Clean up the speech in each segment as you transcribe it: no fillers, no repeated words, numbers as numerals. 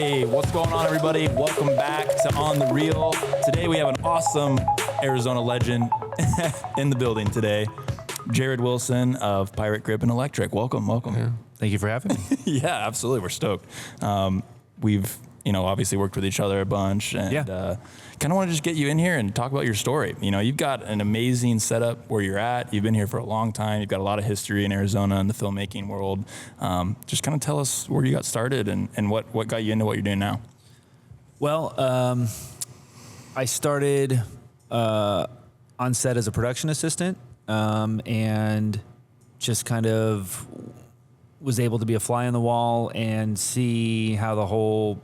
Hey, what's going on, everybody? Welcome back to On the Reel. Today we have an awesome Arizona legend in the building today, Jarrod Wilson of Pirate Grip and Electric. Welcome. Yeah. Thank you for having me. Yeah, absolutely. We're stoked. We've, obviously worked with each other a bunch, and kind of want to just get you in here and talk about your story. You've got an amazing setup where you're at. You've been here for a long time. You've got a lot of history in Arizona and the filmmaking world. Just kind of tell us where you got started and what got you into what you're doing now. Well, I started on set as a production assistant, and just kind of was able to be a fly on the wall and see how the whole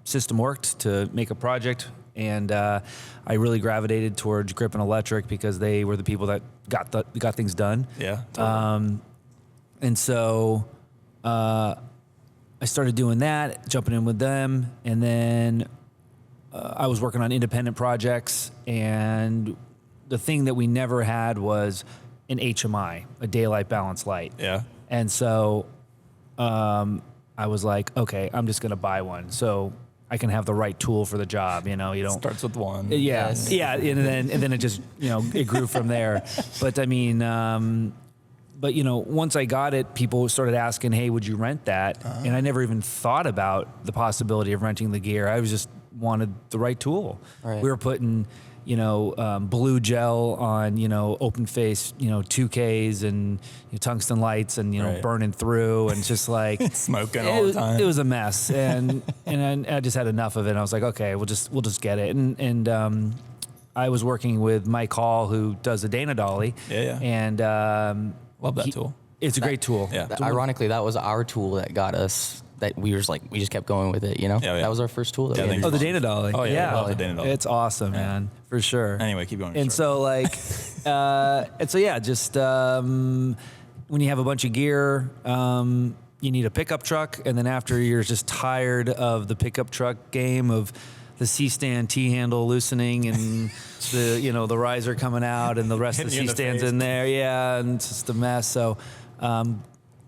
system worked to make a project. And I really gravitated towards Grip and Electric because they were the people that got things done. Yeah. Totally. And so I started doing that, jumping in with them, and then I was working on independent projects. And the thing that we never had was an HMI, a daylight balance light. Yeah. And so I was like, okay, I'm just going to buy one so I can have the right tool for the job. You don't. Starts with one. Yeah. Yes. Yeah. And then it just, it grew from there. But I mean, once I got it, people started asking, hey, would you rent that? And I never even thought about the possibility of renting the gear. I was just wanted the right tool. Right. We were putting, blue gel on, open face, 2Ks and tungsten lights and, Right. burning through and just like Smoking all the time. It was a mess. And I just had enough of it. And I was like, okay, we'll just get it. And I was working with Mike Hall, who does the Dana Dolly. Yeah. And Love that tool. It's a great tool. Yeah. Ironically, that was our tool that got us. That we just kept going with it. Yeah. That was our first tool. Yeah, I think Oh, the Dana Dolly. Oh, yeah, I love the Dana Dolly. It's awesome, man, for sure. Anyway, keep going. And so just when you have a bunch of gear, you need a pickup truck, and then after you're just tired of the pickup truck game of the C-stand T-handle loosening and the riser coming out and the rest of the Hitting you in the C-stands face. in there, and it's just a mess. So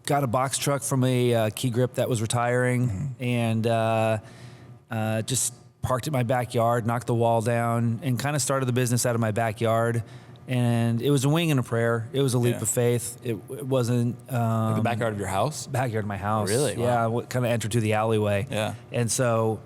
got a box truck from a Key Grip that was retiring, and just parked in my backyard, knocked the wall down, and kind of started the business out of my backyard. And it was a wing and a prayer. It was a leap of faith. It wasn't the backyard of your house? backyard of my house. Really? Yeah, Wow. kind of entered through the alleyway. Yeah. And so,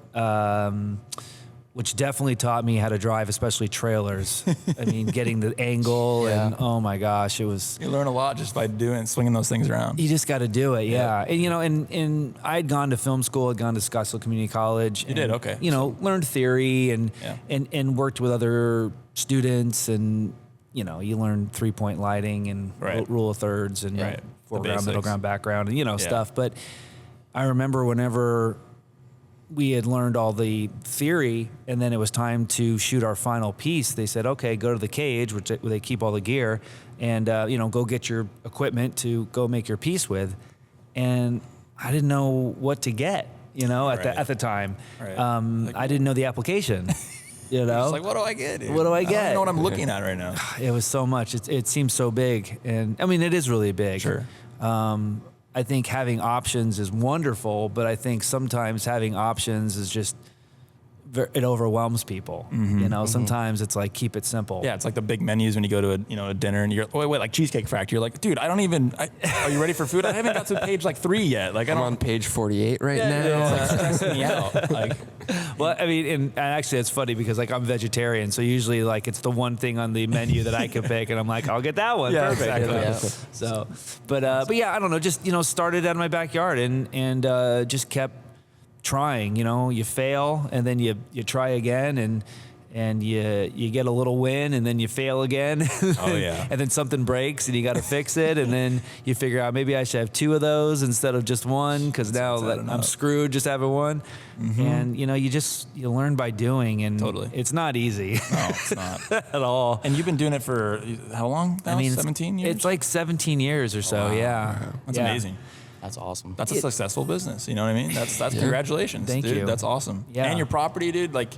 which definitely taught me how to drive, especially trailers. I mean, getting the angle and oh my gosh, it was. You learn a lot just by swinging those things around. You just got to do it, yeah. And I'd gone to film school, I'd gone to Scottsdale Community College. You did, okay. Learned theory and Yeah. worked with other students, and you learn 3-point lighting and Right. rule of thirds and Right. foreground, The middle basics. ground, background, and Yeah. stuff. But I remember whenever we had learned all the theory, and then it was time to shoot our final piece, they said, okay, go to the cage, where they keep all the gear, and go get your equipment to go make your piece with. And I didn't know what to get, at the time. Right. I didn't know the application. It's like, what do I get? Dude? What do I I get? don't know what I'm looking at right now. It was so much. It seems so big, and I mean, it is really big. Sure. I think having options is wonderful, but I think sometimes having options is just it overwhelms people. Sometimes it's like, keep it simple. Yeah, it's like the big menus when you go to a dinner and you're wait, like Cheesecake Factory. You're like, dude, I don't even. Are you ready for food? I haven't got to page like 3 yet. Like I'm on page 48 right now. It's stressing me out. Like, Well, I mean, and actually, it's funny because like I'm vegetarian, so usually like it's the one thing on the menu that I can pick, and I'm like, I'll get that one. Yeah, Perfect. exactly. Yeah. So, but yeah, I don't know. Just started out of my backyard and just kept trying. You fail and then you try again and you get a little win and then you fail again. Oh, yeah. And then something breaks and you got to fix it, and then you figure out maybe I should have 2 of those instead of just one, because now I'm screwed just having one. Mm-hmm. And you learn by doing, and Totally. it's not easy. no, it's not. At all. And you've been doing it for how long now? 17 years? It's like 17 years or so. Wow. Yeah. That's amazing. That's awesome. That's a successful business. You know what I mean? That's congratulations. Thank dude. you. That's awesome. Yeah. And your property, dude, like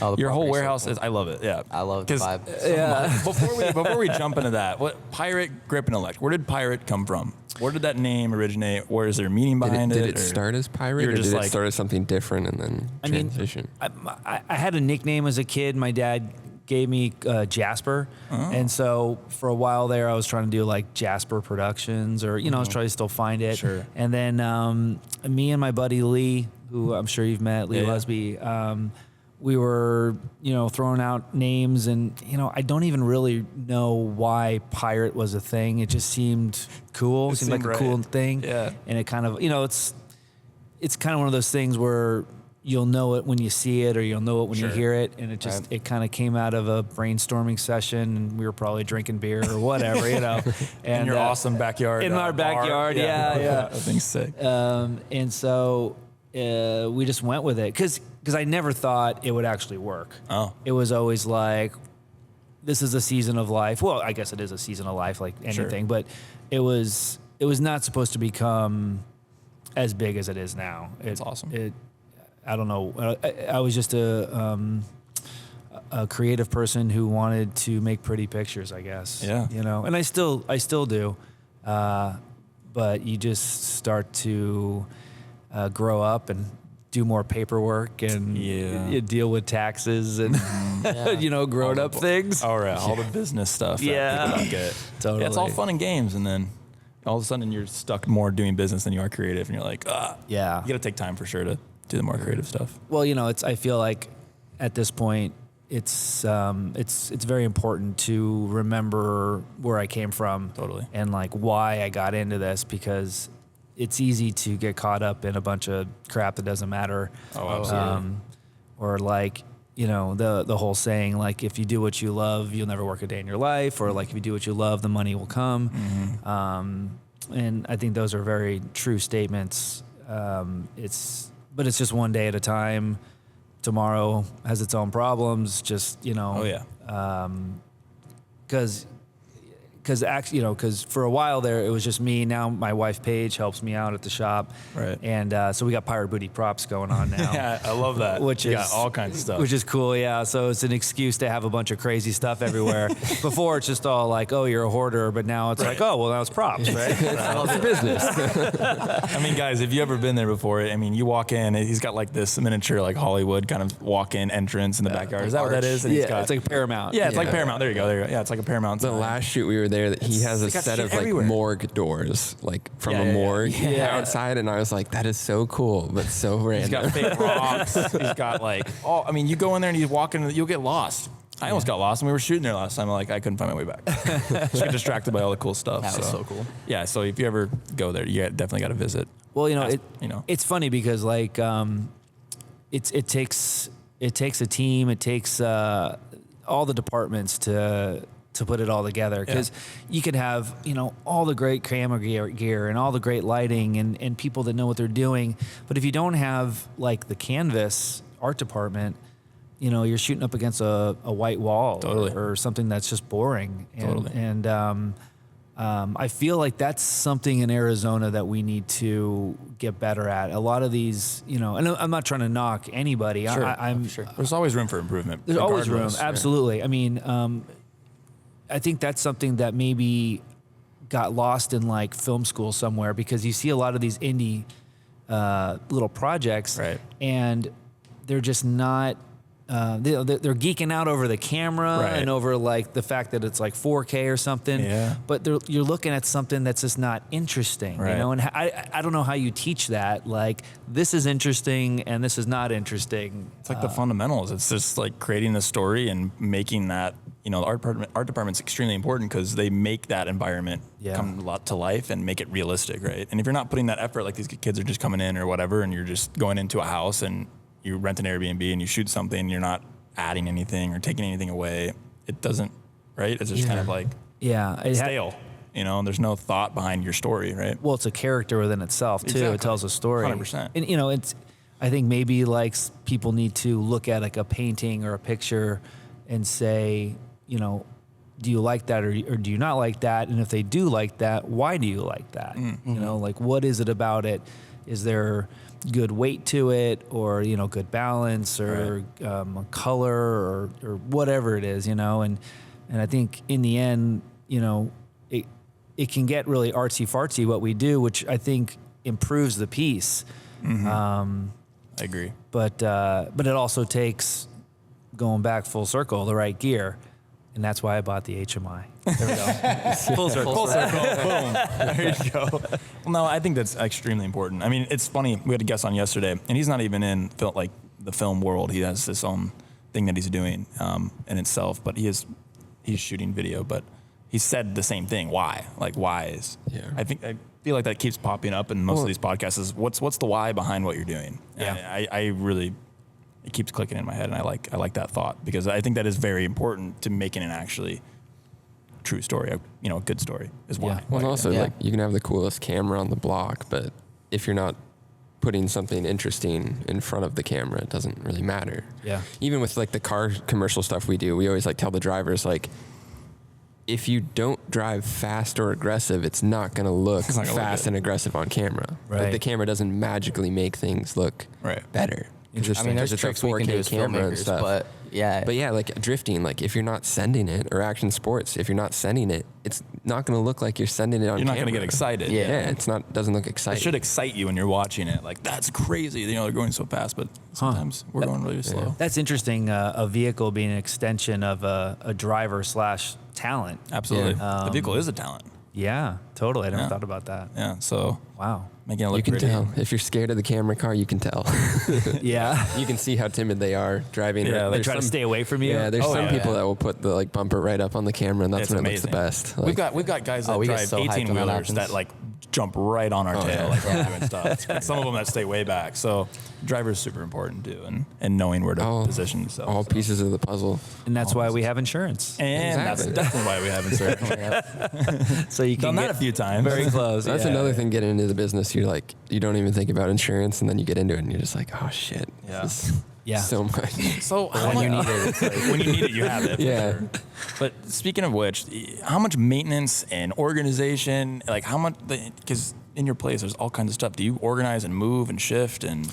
Oh, the your whole property's so warehouse cool. is, I love it. Yeah. I love the 'Cause vibe. Yeah. before we jump into that, what Pirate Grip and Electric, where did Pirate come from? Where did that name originate? Where is there a meaning behind Did it? it start as pirate, you were or just did like- it start as something different and then I mean, transition? I had a nickname as a kid. My dad gave me Jasper, and so for a while there, I was trying to do like Jasper Productions, or I was trying to still find it. Sure. And then me and my buddy Lee, who I'm sure you've met, Lee Yeah, yeah. Lesby. We were, throwing out names, and I don't even really know why pirate was a thing. It just seemed cool. It seemed like seemed a cool right. thing. Yeah. And it kind of, it's kind of one of those things where you'll know it when you see it, or you'll know it when you Sure. hear it. And it just, it kind of came out of a brainstorming session, and we were probably drinking beer or whatever, And in your awesome backyard. in our bar. backyard, yeah. I think sick. And so we just went with it because I never thought it would actually work. Oh. It was always like, this is a season of life. Well, I guess it is a season of life, like anything, but it was not supposed to become as big as it is now. That's awesome. I don't know. I was just a creative person who wanted to make pretty pictures, I guess. Yeah. And I still do. But you just start to grow up and do more paperwork, and you deal with taxes and grown up things. All right, all the business stuff. Yeah. That people don't get. Totally. Yeah, it's all fun and games, and then all of a sudden you're stuck more doing business than you are creative, and you're like, Yeah. You got to take time for sure to do the more creative stuff. Well, I feel like at this point, it's very important to remember where I came from. Totally. And like why I got into this, because it's easy to get caught up in a bunch of crap that doesn't matter. Oh, absolutely. Or like, the whole saying, like, if you do what you love, you'll never work a day in your life, or like, if you do what you love, the money will come. And I think those are very true statements. But it's just one day at a time. Tomorrow has its own problems. Just, Oh yeah. Because for a while there, it was just me. Now my wife Paige helps me out at the shop, Right. And so we got pirate booty props going on now. Yeah, I love that. Which You is got all kinds of stuff. which is cool. Yeah, so it's an excuse to have a bunch of crazy stuff everywhere. Before it's just all like, oh, you're a hoarder, but now it's like, oh, well, now it's props, right? It's a business. I mean, guys, if you ever been there before, I mean, you walk in, and he's got like this miniature, like Hollywood kind of walk-in entrance in the backyard. Is that what that is? And he's Yeah, got, it's like Paramount. yeah, it's like Yeah. Paramount. There you go. Yeah, it's like a Paramount. The sign. last shoot we were there, that he has a got set shit of like everywhere. morgue doors, like from Yeah, a yeah, yeah. morgue Yeah. outside, and I was like, that is so cool, but so He's random. got fake rocks. He's got like, I mean, you go in there and you walk in, you'll get lost. I almost got lost when we were shooting there last time. Like, I couldn't find my way back. Just get distracted by all the cool stuff. That was so cool. Yeah, so if you ever go there, you definitely got to visit. Well, it's funny because like it takes a team. It takes all the departments to put it all together, because you could have all the great camera gear and all the great lighting and people that know what they're doing, but if you don't have like the canvas art department, you're shooting up against a white wall. Totally. or something that's just boring. Totally. And I feel like that's something in Arizona that we need to get better at. A lot of these, and I'm not trying to knock anybody. Sure, I'm sure. There's always room for improvement. There's always room. regardless. Absolutely. I mean, I think that's something that maybe got lost in like film school somewhere, because you see a lot of these indie little projects, Right. and they're just not. They're geeking out over the camera Right. and over like the fact that it's like 4K or something. Yeah. But you're looking at something that's just not interesting, Right. And I don't know how you teach that. Like, this is interesting and this is not interesting. It's like the fundamentals. It's just like creating the story and making that, the art department's extremely important, because they make that environment come a lot to life and make it realistic, right? And if you're not putting that effort, like these kids are just coming in or whatever, and you're just going into a house and you rent an Airbnb and you shoot something, you're not adding anything or taking anything away. It doesn't, right? It's just kind of like stale, and there's no thought behind your story, right? Well, it's a character within itself too. Exactly. It tells a story. 100%. And I think maybe like people need to look at like a painting or a picture and say, do you like that or do you not like that? And if they do like that, why do you like that? Like, what is it about it? Is there good weight to it, or good balance, or color, or whatever it is, and I think in the end, it can get really artsy fartsy what we do, which I think improves the piece. I agree. But it also takes, going back full circle, the right gear. And that's why I bought the HMI. There we go. Full circle. Full circle. Boom. There you go. Well, no, I think that's extremely important. I mean, it's funny. We had a guest on yesterday, and he's not even in the film world. He has his own thing that he's doing in itself, but he's shooting video. But he said the same thing. Why? Like, why is? Yeah. I feel like that keeps popping up in most of these podcasts. Is what's the why behind what you're doing? Yeah. And I really. It keeps clicking in my head, and I like that thought, because I think that is very important to making an actually true story, a good story is why. Yeah. Well, and also, Yeah. like, you can have the coolest camera on the block, but if you're not putting something interesting in front of the camera, it doesn't really matter. Yeah. Even with like the car commercial stuff we do, we always like tell the drivers, like, if you don't drive fast or aggressive, it's not going to look not gonna look fast good. and aggressive on camera. Right. Like, the camera doesn't magically make things look better. I mean, there's tricks we can do as filmmakers, but yeah. But yeah, like drifting, like if you're not sending it, or action sports, if you're not sending it, it's not going to look like you're sending it on You're not camera. going to get excited. Yeah, doesn't look It exciting. should excite you when you're watching it. Like, that's crazy. They're going so fast, but sometimes we're going really slow. That's interesting. A vehicle being an extension of a driver / talent. Absolutely. Yeah. The vehicle is a talent. Yeah, totally. I never Yeah. thought about that. Yeah. So Wow. making it look You can pretty. tell. If you're scared of the camera car, you can tell. Yeah. You can see how timid they are driving. Yeah, They There's try to some- stay away from you. Yeah, there's Oh, some yeah. people that will put the like bumper right up on the camera, and that's It's when amazing. it looks the best. Like, We've got guys that we get drive so hyped 18 when that wheelers that happens. like jump right on our tail, yeah. like we're doing stuff. Some of them that stay way back. So driver's super important too, and knowing where to position yourself. all So. pieces of the puzzle. And that's why we have insurance. And Exactly. that's definitely why we have insurance. So you can Done that get a few times. very close. That's yeah. another thing getting into the business. You're like, you don't even think about insurance, and then you get into it, and you're just like, oh shit, Yeah. this is Yeah. so much. So when you need it, it's like, when you need it, you have it. for Yeah. sure. But speaking of which, how much maintenance and organization, like how much? Because in your place, there's all kinds of stuff. Do you organize and move and shift and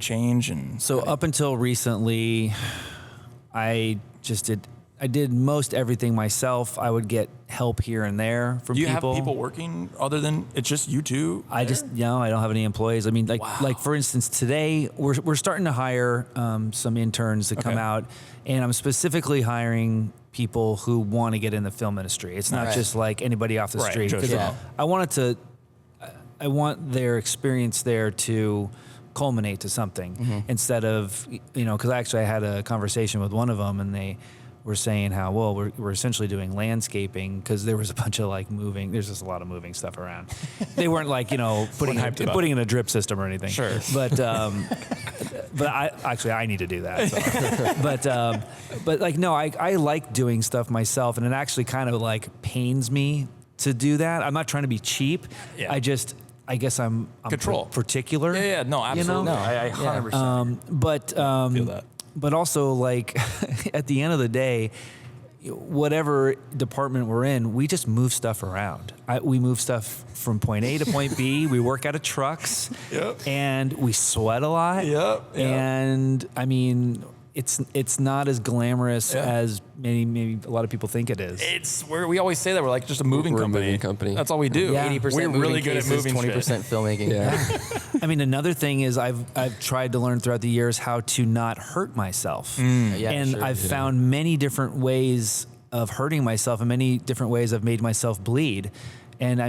change and? So up until recently, I did most everything myself. I would get help here and there from Do you people. have people working other than it's just you two? I just I don't have any employees. I mean, like for instance, today we're starting to hire some interns to come Okay. out, and I'm specifically hiring people who want to get in the film industry. It's not Right. just like anybody off the Right, street. just 'Cause Yeah. I want their experience there to culminate to something instead of, because I had a conversation with one of them, and they were saying how, well, we're essentially doing landscaping, because there was a bunch of like moving, there's just a lot of moving stuff around. They weren't like, hyped about putting in a drip system or anything. Sure. But I need to do that. So. But like, no, I like doing stuff myself, and it actually kind of like pains me to do that. I'm not trying to be cheap. Yeah. I guess I'm Control. particular. Yeah, no, absolutely. No, I 100%. But feel that. but also, like, at the end of the day, whatever department we're in, we just move stuff around. We move stuff from point A to point B. We work out of trucks. Yep. And we sweat a lot. Yep. And I mean, it's not as glamorous Yeah. as maybe a lot of people think it is. We always say that we're like just a moving We're a company. moving company. That's all we do. Yeah. 80% We're moving really good at cases, moving 20% shit. filmmaking. Yeah. I mean, another thing is I've tried to learn throughout the years how to not hurt myself. Yeah, And sure. I've found many different ways of hurting myself, and many different ways I've made myself bleed. And I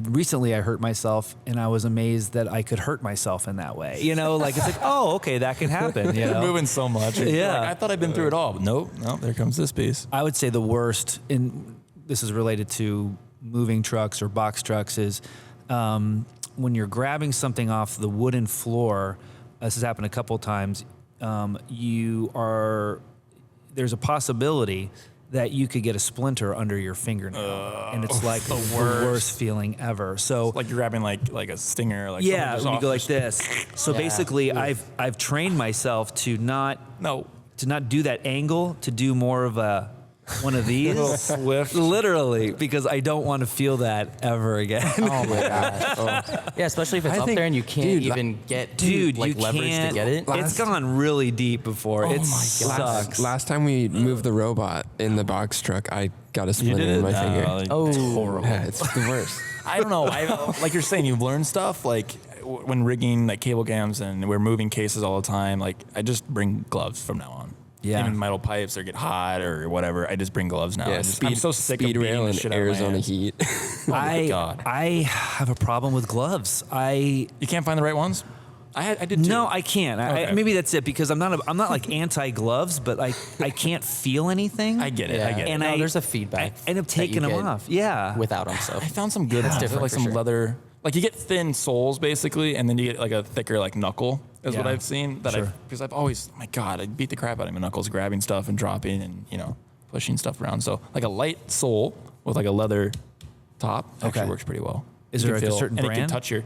recently hurt myself, and I was amazed that I could hurt myself in that way. Like it's like, oh, okay, that can happen. You're moving so much. You're Yeah. like, I thought I'd been through it all. But nope. There comes this piece. I would say the worst, and this is related to moving trucks or box trucks, is when you're grabbing something off the wooden floor. This has happened a couple times. There's a possibility that you could get a splinter under your fingernail, and it's like the worst feeling ever. So Like you're grabbing like a stinger. Like yeah, something just when you off go the like this. So Yeah. basically, I've trained myself to not No. do that angle, to do more of a one of these. Little Swift. Literally, because I don't want to feel that ever again. Oh my gosh. Yeah, especially if it's up there and you can't even get like you leverage can't, to get it. It's gone really deep before. It sucks. Last time we moved the robot in the box truck, I got a splinter in my finger. It's horrible. Yeah, it's the worst. I don't know. Like you're saying, you've learned stuff. Like when rigging like cable cams and we're moving cases all the time. Like I just bring gloves from now on. Yeah. Even metal pipes or get hot or whatever. I just bring gloves now. Yeah, I'm so sick of speed beating rail the and shit out of my Arizona hands. heat. Oh my God. I have a problem with gloves. You can't find the right ones? I did too. No, I can't. Okay. Maybe that's it because I'm not like anti gloves, but I can't feel anything. I get it. Yeah. I get it. And No, there's a feedback. I end up that you taking them get off. Yeah. without them. So I found some good ones. different Like for some sure. leather. Like you get thin soles basically, and then you get like a thicker like knuckle. Is what Yeah. I've seen. Because I've always, oh my God, I beat the crap out of my knuckles, grabbing stuff and dropping and pushing stuff around. So like a light sole with like a leather top actually Okay. works pretty well. Is You there can like a feel- certain and it brand? can touch your.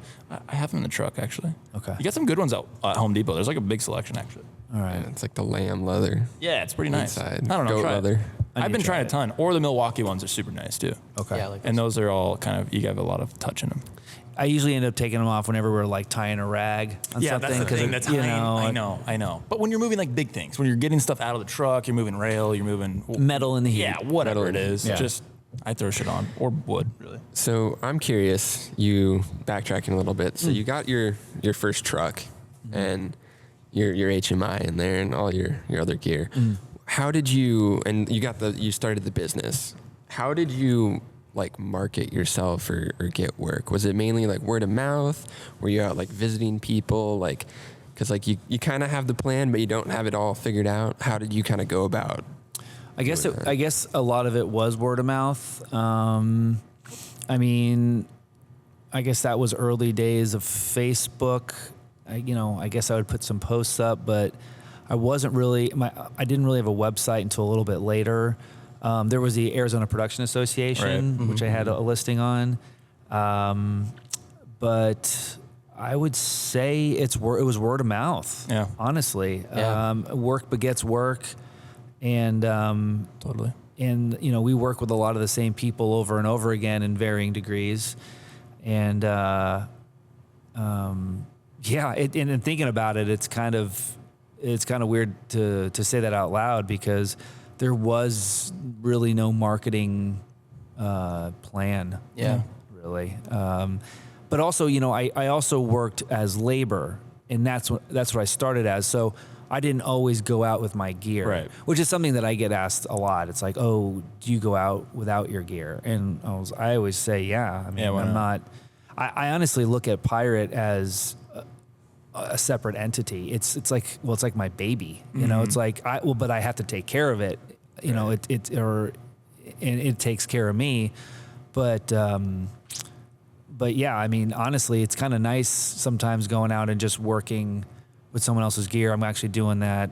I have them in the truck actually. Okay. You got some good ones out at Home Depot. There's like a big selection actually. All right. It's like the lamb leather. Yeah, it's pretty nice. Inside. I don't know. Goat Try leather. it. I I've need been to try trying it. a ton. Or the Milwaukee ones are super nice too. Okay. yeah, like And those are all kind of, you have a lot of touch in them. I usually end up taking them off whenever we're like tying a rag on Yeah, something. that's the 'cause thing. it- That's you I know, know. But when you're moving like big things, when you're getting stuff out of the truck, you're moving rail, you're moving metal in the heat. Yeah, whatever Metal. it is. Yeah. Just I throw shit on or wood really. So I'm curious, you backtracking a little bit. So you got your first truck and your HMI in there and all your other gear. How did you, and you started the business. How did you like market yourself or get work? Was it mainly like word of mouth? Were you out like visiting people? Like, cause like you kind of have the plan, but you don't have it all figured out. How did you kind of go about? I guess a lot of it was word of mouth. I mean, I guess that was early days of Facebook. I guess I would put some posts up, but I wasn't really I didn't really have a website until a little bit later. There was the Arizona Production Association, Right. which I had a listing on. But I would say it was word of mouth. Yeah. Honestly, Yeah. work begets work, and Totally. and we work with a lot of the same people over and over again in varying degrees, and and thinking about it, it's kind of weird to say that out loud because there was really no marketing plan. Yeah. Really. But also, I also worked as labor, and that's what I started as. So I didn't always go out with my gear, Right. which is something that I get asked a lot. It's like, oh, do you go out without your gear? And I always say, yeah. I mean, Yeah, why I'm not? not. I honestly look at Pirate as a separate entity. It's like my baby. It's like but I have to take care of it. It takes care of me. But yeah, I mean, honestly, it's kind of nice sometimes going out and just working with someone else's gear. I'm actually doing that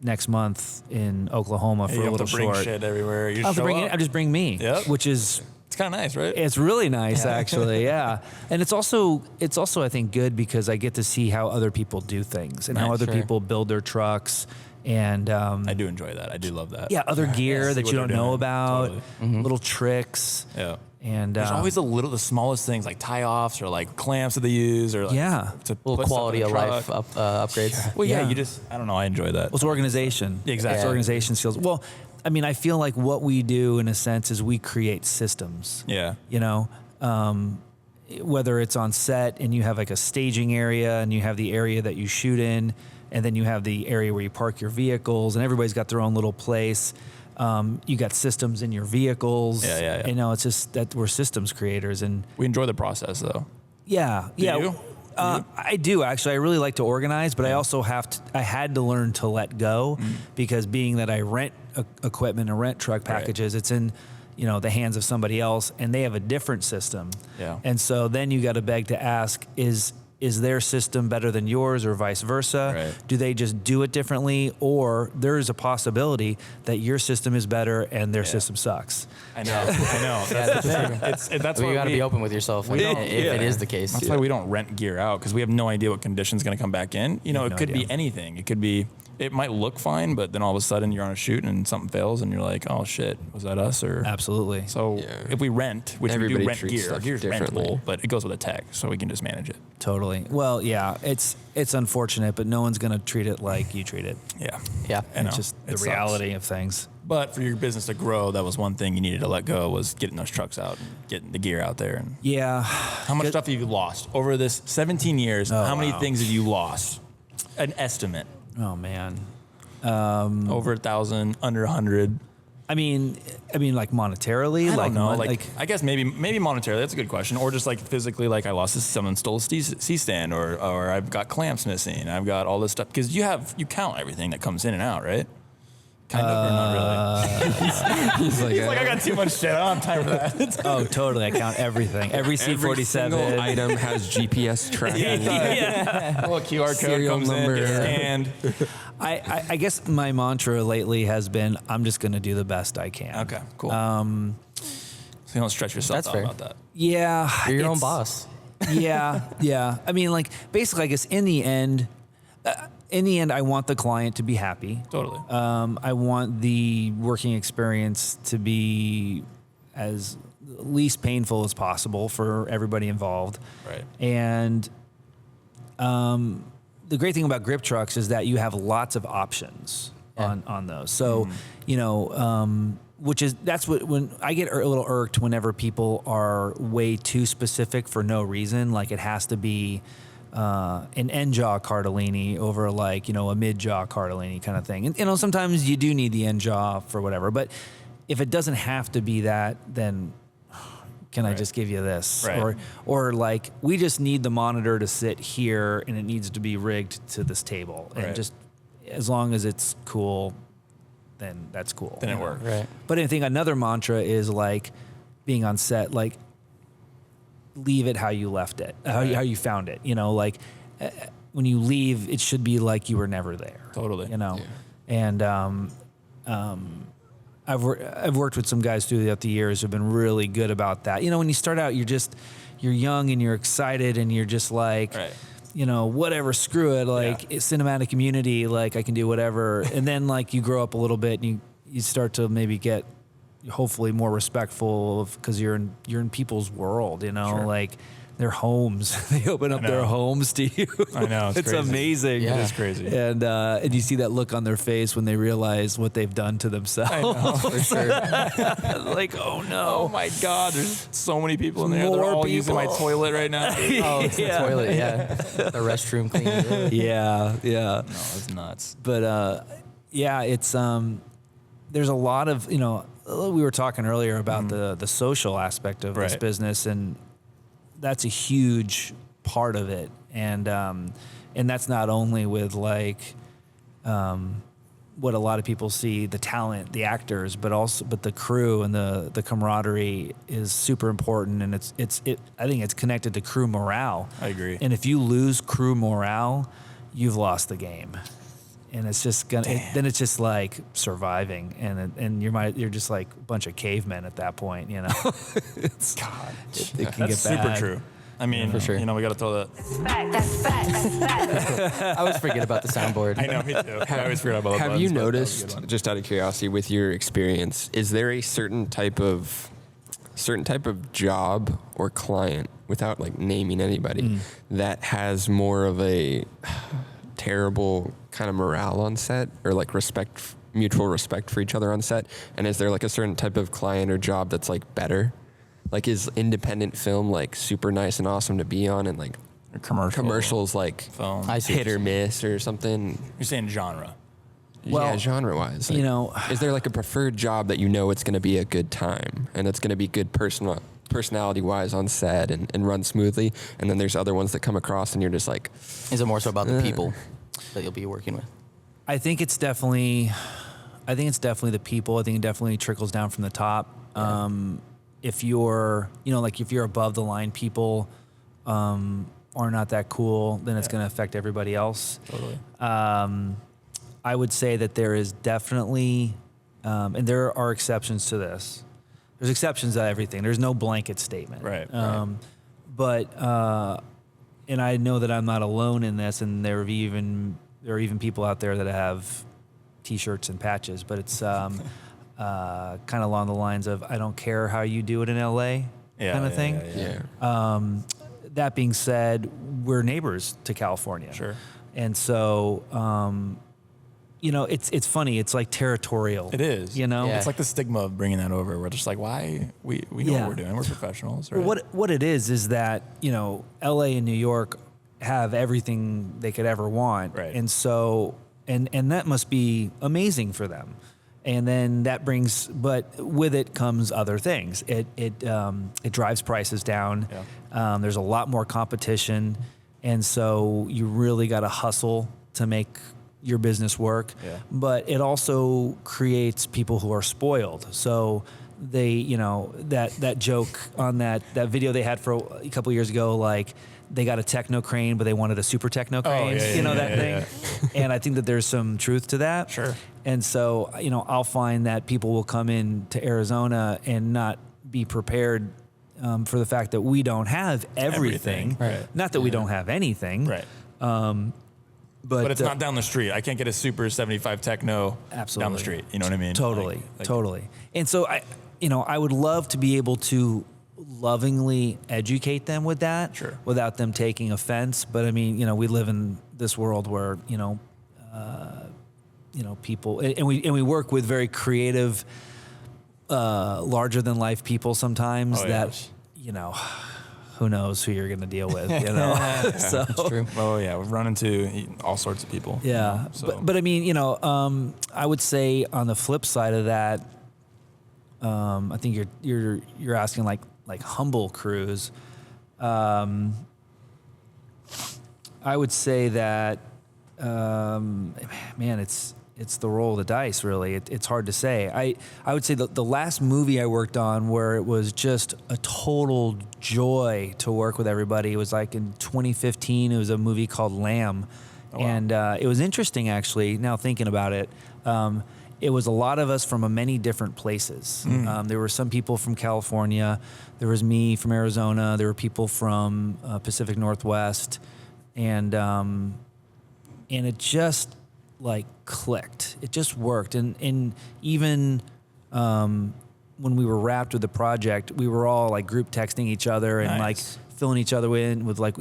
next month in Oklahoma for you a have little to bring short. shit everywhere. You I'll show up. I'll just bring me, Yep. which is. It's kind of nice, right? It's really nice, actually. Yeah, and it's also I think good because I get to see how other people do things and how Right, other sure. people build their trucks, and I do enjoy that. I do love that. yeah, other gear see that what you they're don't know doing. about, Totally. little tricks, Yeah. and There's always the smallest things like tie-offs or like clamps that they use or like Yeah. to Little put stuff quality in of the life truck. upgrades. Well, yeah, Yeah. I don't know. I enjoy that. well, it's organization. Exactly. It's organization skills. Well, I mean, I feel like what we do in a sense is we create systems. Yeah. Whether it's on set and you have like a staging area and you have the area that you shoot in, and then you have the area where you park your vehicles, and everybody's got their own little place. You got systems in your vehicles. Yeah. It's just that we're systems creators, and We enjoy the process though. yeah. you? I do actually. I really like to organize, but I also I had to learn to let go because being that I rent equipment and rent truck packages, it's in the hands of somebody else, and they have a different system. Yeah. And so then you got to beg to ask, is their system better than yours or vice versa? Right. Do they just do it differently, or there is a possibility that your system is better and their system sucks? I know. That's the thing. That's But why you got to we be open with yourself if it is the case. That's why we don't rent gear out because we have no idea what condition's going to come back in. It no could be idea. anything. It could be it might look fine, but then all of a sudden you're on a shoot and something fails and you're like, oh shit, was that us? Or Absolutely. So if we rent, which Everybody we do rent treats gear, stuff gear's differently. rentable, but it goes with a tech, so we can just manage it. Totally. Well, yeah, it's unfortunate, but no one's going to treat it like you treat it. Yeah. Yeah. I know. It's just the It sucks. reality of things. But for your business to grow, that was one thing you needed to let go, was getting those trucks out and getting the gear out there. And Yeah. how much stuff have you lost over this 17 years? How many wow. things have you lost? An estimate. Oh man. Over 1,000, under 100. I mean, like monetarily, I like don't know. mon- Like, I guess maybe monetarily. That's a good question. Or just like physically, like I lost this, someone stole a C-stand, or I've got clamps missing. I've got all this stuff, because you count everything that comes in and out, right? Kind of, or not really. He's like, He's like, I got too much shit. I don't have time for that. oh, totally. I count everything. Every every single C-47. item has GPS tracking. A little QR code Serial comes number. in, gets scanned. I guess my mantra lately has been, I'm just going to do the best I can. Okay, cool. So you don't stretch yourself That's out fair. about that. Yeah. You're your own it's- boss. Yeah. I mean, like, basically, I guess in the end, I want the client to be happy. Totally. I want the working experience to be as least painful as possible for everybody involved. Right. And the great thing about grip trucks is that you have lots of options on those. So, that's what, when I get a little irked whenever people are way too specific for no reason. Like it has to be an end jaw Cardellini over like, a mid jaw Cardellini kind of thing. And, sometimes you do need the end jaw for whatever, but if it doesn't have to be that, then can I just give you this? Right. Or like, we just need the monitor to sit here and it needs to be rigged to this table. And Right. just as long as it's cool, then that's cool. Then it works. Right. But I think another mantra is like being on set, like leave it how you left it, how you found it. When you leave, it should be like you were never there. Totally. And I've worked with some guys throughout the years who've been really good about that. When you start out, you're young and you're excited and you're just like, Right. whatever, screw it. Like cinematic community, like I can do whatever. And then like you grow up a little bit and you start to maybe get hopefully more respectful of, because you're in people's world, Sure. like their homes. They open up their homes to you. I know, it's it's crazy. amazing. Yeah. It is crazy. And you see that look on their face when they realize what they've done to themselves. I know. For sure. Like, oh no. Oh my God, there's so many people in there. They're More all using my people. toilet right now. Oh, it's the toilet. Yeah. The restroom cleaning. Yeah. No, it's nuts. But it's there's a lot of, we were talking earlier about the social aspect of this Right. business, and that's a huge part of it. And that's not only with like what a lot of people see, the talent, the actors, but the crew and the camaraderie is super important. And I think it's connected to crew morale. I agree. And if you lose crew morale, you've lost the game. And it's just then it's just like surviving, and you're just like a bunch of cavemen at that point, It's, God, it can That's get super bad. true. I mean, For sure. we got to throw that. I always forget about the soundboard. I know, me too. I always forget about Have buttons, you but that was a noticed, good one. just out of curiosity, with your experience, is there a certain type of job or client, without like naming anybody, that has more of a terrible kind of morale on set, or like mutual respect for each other on set? And is there like a certain type of client or job that's like better? Like, is independent film like super nice and awesome to be on, and like Or commercials like Phone. I see. hit or miss or something? You're saying genre. Well, genre wise, is there like a preferred job that it's going to be a good time and it's going to be good personality wise on set and run smoothly, and then there's other ones that come across and you're just like, Is it more so about the people that you'll be working with? I think it's definitely the people. I think it definitely trickles down from the top. If you're, if you're above the line, people are not that cool, then it's going to affect everybody else. Totally. I would say that there is definitely, and there are exceptions to this. There's exceptions to everything. There's no blanket statement. Right. But, and I know that I'm not alone in this, and there have even there are even people out there that have T-shirts and patches, but it's kind of along the lines of I don't care how you do it in LA kind of thing. That being said, we're neighbors to California. Sure. And so, it's funny. It's like territorial. It is. Yeah. It's like the stigma of bringing that over. We're just like, why? We know what we're doing. We're professionals, right? Well, what it is that, LA and New York have everything they could ever want. Right. And so, and that must be amazing for them. And then that brings, but with it comes other things. It drives prices down. Yeah. There's a lot more competition. And so you really got to hustle to make your business work. Yeah. But it also creates people who are spoiled. So they, that joke on that video they had for a couple of years ago, like they got a techno crane, but they wanted a super techno crane, that thing. Yeah. And I think that there's some truth to that. Sure. And so, I'll find that people will come in to Arizona and not be prepared for the fact that we don't have everything. Right. Not that we don't have anything. Right. But it's not down the street. I can't get a super 75 techno absolutely down the street. You know what I mean? Totally. Like, Totally. And so I would love to be able to lovingly educate them with that Sure. without them taking offense. But I mean, we live in this world where, people, and we work with very creative, larger than life people sometimes that, who knows who you're going to deal with, So It's true. Oh yeah, we've run into all sorts of people. yeah. So But I mean, I would say on the flip side of that, I think you're asking like humble crews. I would say that, man, it's the roll of the dice, really. It's hard to say. I would say the last movie I worked on where it was just a total joy to work with everybody, it was like in 2015. It was a movie called Lamb. Oh, wow. And it was interesting, actually, now thinking about it. It was a lot of us from many different places. There were some people from California. There was me from Arizona. There were people from Pacific Northwest. And it just like clicked. It just worked. And even when we were wrapped with the project, we were all like group texting each other and like filling each other in with like,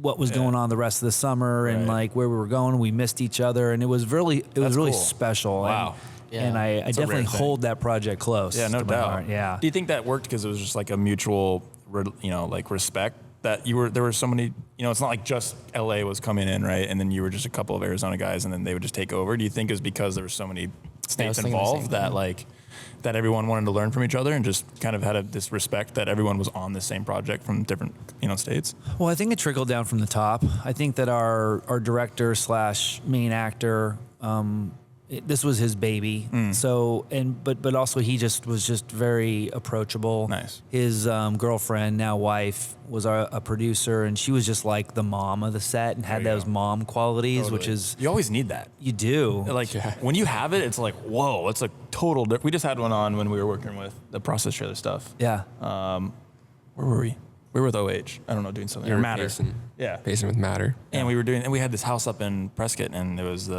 what was going on the rest of the summer and like where we were going. We missed each other, and it was really cool. special. Wow. And I definitely hold that project close. Yeah, no to my doubt. heart. Yeah. Do you think that worked because it was just like a mutual, like respect that there were so many, it's not like just LA was coming in, right? And then you were just a couple of Arizona guys and then they would just take over. Do you think it was because there were so many states involved that like, that everyone wanted to learn from each other and just kind of had this respect that everyone was on the same project from different, states? Well, I think it trickled down from the top. I think that our director / main actor, this was his baby. So, but also he was just very approachable. Nice. His girlfriend, now wife, was a producer, and she was just like the mom of the set and had those mom qualities, which is, you always need that. You do. Like when you have it, it's like, whoa, it's a total. We just had one on when we were working with the process trailer stuff. Yeah. Where were we? We were with OH. I don't know, doing something. Or Matter. Pacing with Matter. And we had this house up in Prescott, and it was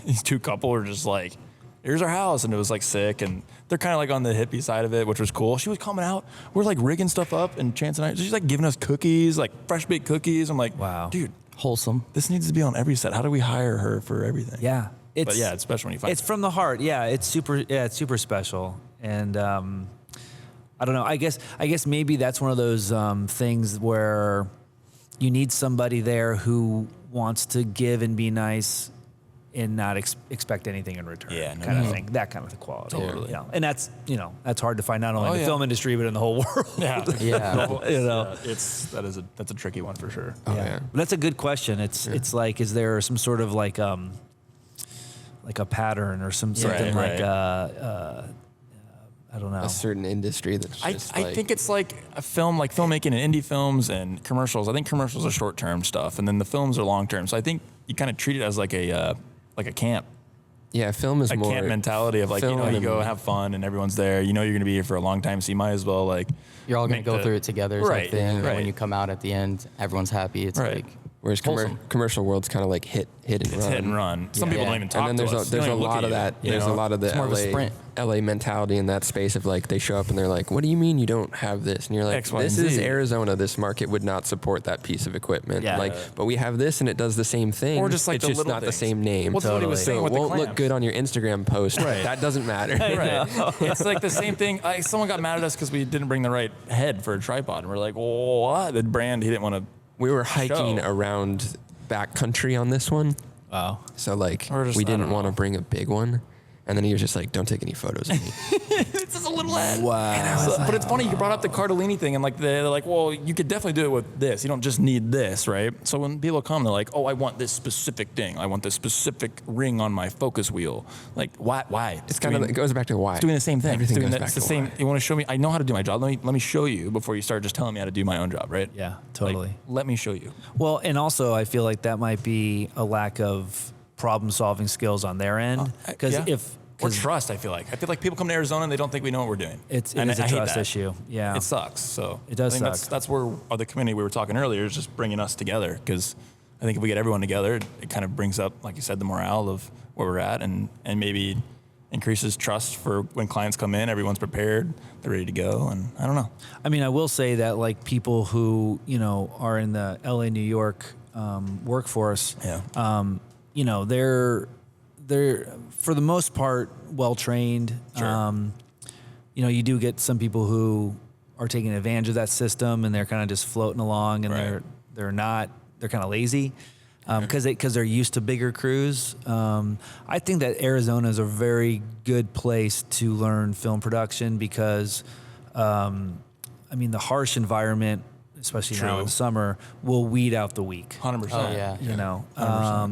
these two couple were just like, here's our house, and it was like sick, and they're kind of like on the hippie side of it, which was cool. She was coming out, we're like rigging stuff up, and Chance and I, she's like giving us cookies, like fresh baked cookies. I'm like, wow, dude, wholesome. This needs to be on every set. How do we hire her for everything? Yeah, but yeah, it's special when you find it's from the heart. Yeah, it's super special, and I don't know. I guess maybe that's one of those things where you need somebody there who wants to give and be nice and not expect anything in return. Yeah, no kind of doubt. thing. That kind of quality. Totally. Yeah. And that's hard to find not only in the film industry but in the whole world. Yeah. Yeah. That's a tricky one for sure. Oh, yeah. But that's a good question. It's like, is there some sort of like a pattern or something like I don't know. A certain industry that's just I think it's like a film, like filmmaking and indie films and commercials. I think commercials are short-term stuff, and then the films are long-term. So I think you kind of treat it as like a camp. Yeah, film is more camp mentality of like, you go have fun and everyone's there. You're going to be here for a long time, so you might as well like. You're all going to go through it together, right, type thing. right. And when you come out at the end, everyone's happy. It's right. like Whereas commercial world's kind of like hit and run. It's hit and run. Some people don't even talk and then to us. there's a lot of that. There's a lot of the more of a sprint. LA mentality in that space of like they show up and they're like, "What do you mean you don't have this?" And you're like, X, Y, "This and is Z. Arizona. This market would not support that piece of equipment. Yeah. But we have this and it does the same thing. Or just like it's the just little not the things. same name. Well, that's what he was saying So with it the won't look clamps. good on your Instagram post. Right. That doesn't matter. Right. It's like the same thing. Someone got mad at us because we didn't bring the right head for a tripod, and we're like, "Oh, what?" The brand he didn't want to. We were hiking Show. around backcountry on this one. Wow. So like Or just- we I didn't don't want to know. bring a big one. And then he was just like, "Don't take any photos of me." It's just a little head. Wow. But it's funny you brought up the Cardellini thing, and like they're like, well, you could definitely do it with this. You don't just need this, right? So when people come, they're like, oh, I want this specific thing. I want this specific ring on my focus wheel. Like, why? Why? It's kind of, it goes back to why. It's doing the same thing. Everything it's doing goes the, back it's the to same. why. You want to show me? I know how to do my job. Let me show you before you start just telling me how to do my own job, right? Yeah, Like, totally. let me show you. Well, and also I feel like that might be a lack of problem-solving skills on their end, because Yeah. Or 'cause trust. I feel like people come to Arizona and they don't think we know what we're doing. it is a I hate trust that. issue. Yeah. It sucks. So It does I think suck. That's where the community we were talking earlier is just bringing us together, because I think if we get everyone together, it kind of brings up, like you said, the morale of where we're at, and maybe increases trust for when clients come in. Everyone's prepared, they're ready to go, and I don't know. I mean, I will say that like people who, are in the LA, New York workforce, Yeah. they're for the most part well trained. Sure. You do get some people who are taking advantage of that system and they're kind of just floating along, and Right. they're kind of lazy because they're used to bigger crews. I think that Arizona is a very good place to learn film production because, the harsh environment, especially now True. in the summer, will weed out the weak. 100%. Oh, yeah.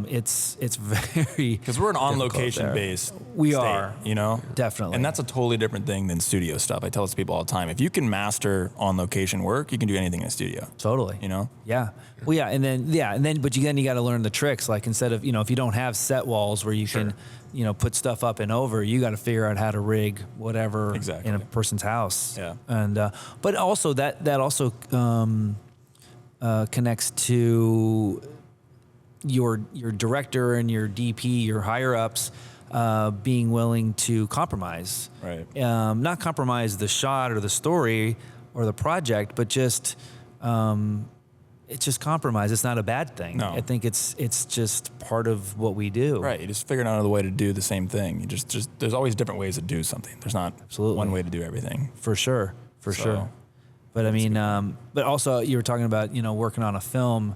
It's very Because we're an on-location there. based We state, are. Definitely. And that's a totally different thing than studio stuff. I tell this to people all the time. If you can master on-location work, you can do anything in a studio. Totally. Yeah. Well, yeah, and then but you got to learn the tricks. Like instead of if you don't have set walls where you can put stuff up and over, you got to figure out how to rig whatever Exactly. in a person's house. Yeah. And but also that also connects to your director and your DP, your higher ups. Being willing to compromise, Right. Not compromise the shot or the story or the project, but just it's just compromise. It's not a bad thing. No. I think it's just part of what we do. Right. You just figuring out another way to do the same thing. You just there's always different ways to do something. There's not Absolutely. one way to do everything. For sure. So, But I mean, but also you were talking about working on a film.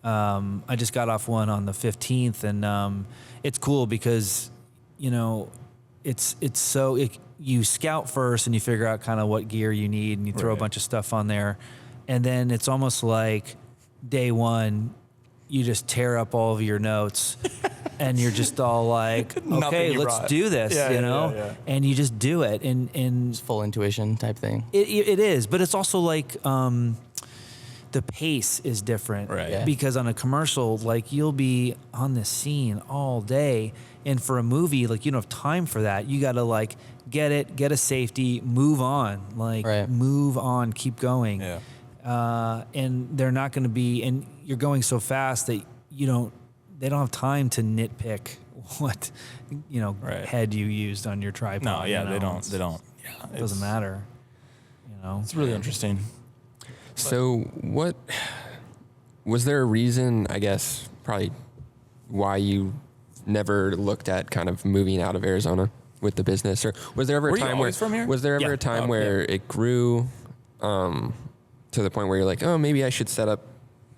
I just got off one on the 15th, and it's cool because you scout first and you figure out kind of what gear you need, and you throw a Right. bunch of stuff on there, and then it's almost like day one, you just tear up all of your notes. And you're just all like, Nothing okay, you let's brought. do this, Yeah, yeah. and you just do it, and Full intuition type thing. it is, but it's also like the pace is different, Right. Yeah. Because on a commercial, like you'll be on the scene all day, and for a movie, like you don't have time for that. You got to like get a safety, move on, Right. move on, keep going. Yeah. And they're not going to be, and you're going so fast that they don't have time to nitpick what Right. head you used on your tripod. No, yeah, they don't. It's- They don't. Yeah, It doesn't matter. It's really interesting. So what was there a reason, I guess, probably why you never looked at kind of moving out of Arizona with the business, or was there ever Were a you time where always from here? was there ever Yeah. a time Oh, where yeah. it grew to the point where you're like, oh, maybe I should set up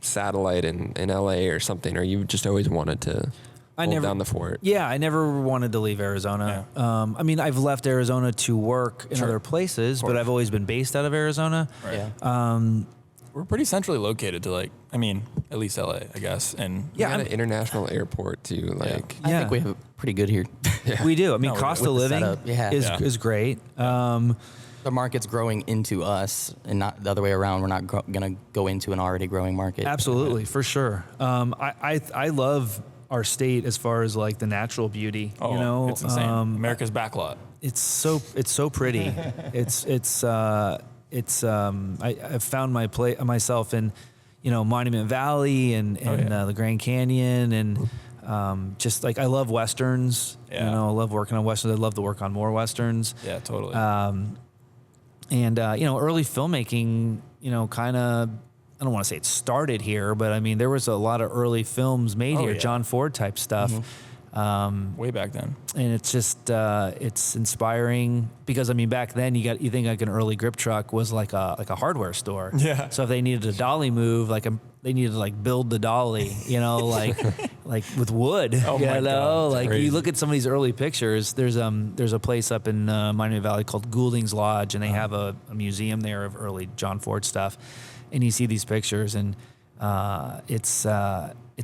satellite in LA or something, or you just always wanted to hold down the fort? Yeah, I never wanted to leave Arizona. I've left Arizona to work in Sure. other places, but I've always been based out of Arizona. Right. Yeah. We're pretty centrally located to at least LA, I guess. And You Yeah, got I'm- an international airport too, like I Yeah. think we have it pretty good here. We do. I mean, No, cost with of the living setup, yeah. Yeah. is great. The market's growing into us and not the other way around. We're not going to go into an already growing market. Absolutely, for sure. I love our state as far as like the natural beauty. oh, it's insane. America's backlot. It's so pretty. I've found myself in, Monument Valley and the Grand Canyon and just like I love westerns. Yeah. I love working on westerns. I'd love to work on more westerns. Yeah, totally. And early filmmaking, kind of, I don't want to say it started here, but I mean there was a lot of early films made here, yeah. John Ford type stuff. Way back then. And it's just it's inspiring because I mean back then you think like an early grip truck was like a hardware store. Yeah. So if they needed a dolly move, they needed to like build the dolly, like with wood. Oh my God, like crazy. you look at some of these early pictures. There's a place up in Monument Valley called Goulding's Lodge, and they have a museum there of early John Ford stuff. And you see these pictures, and it's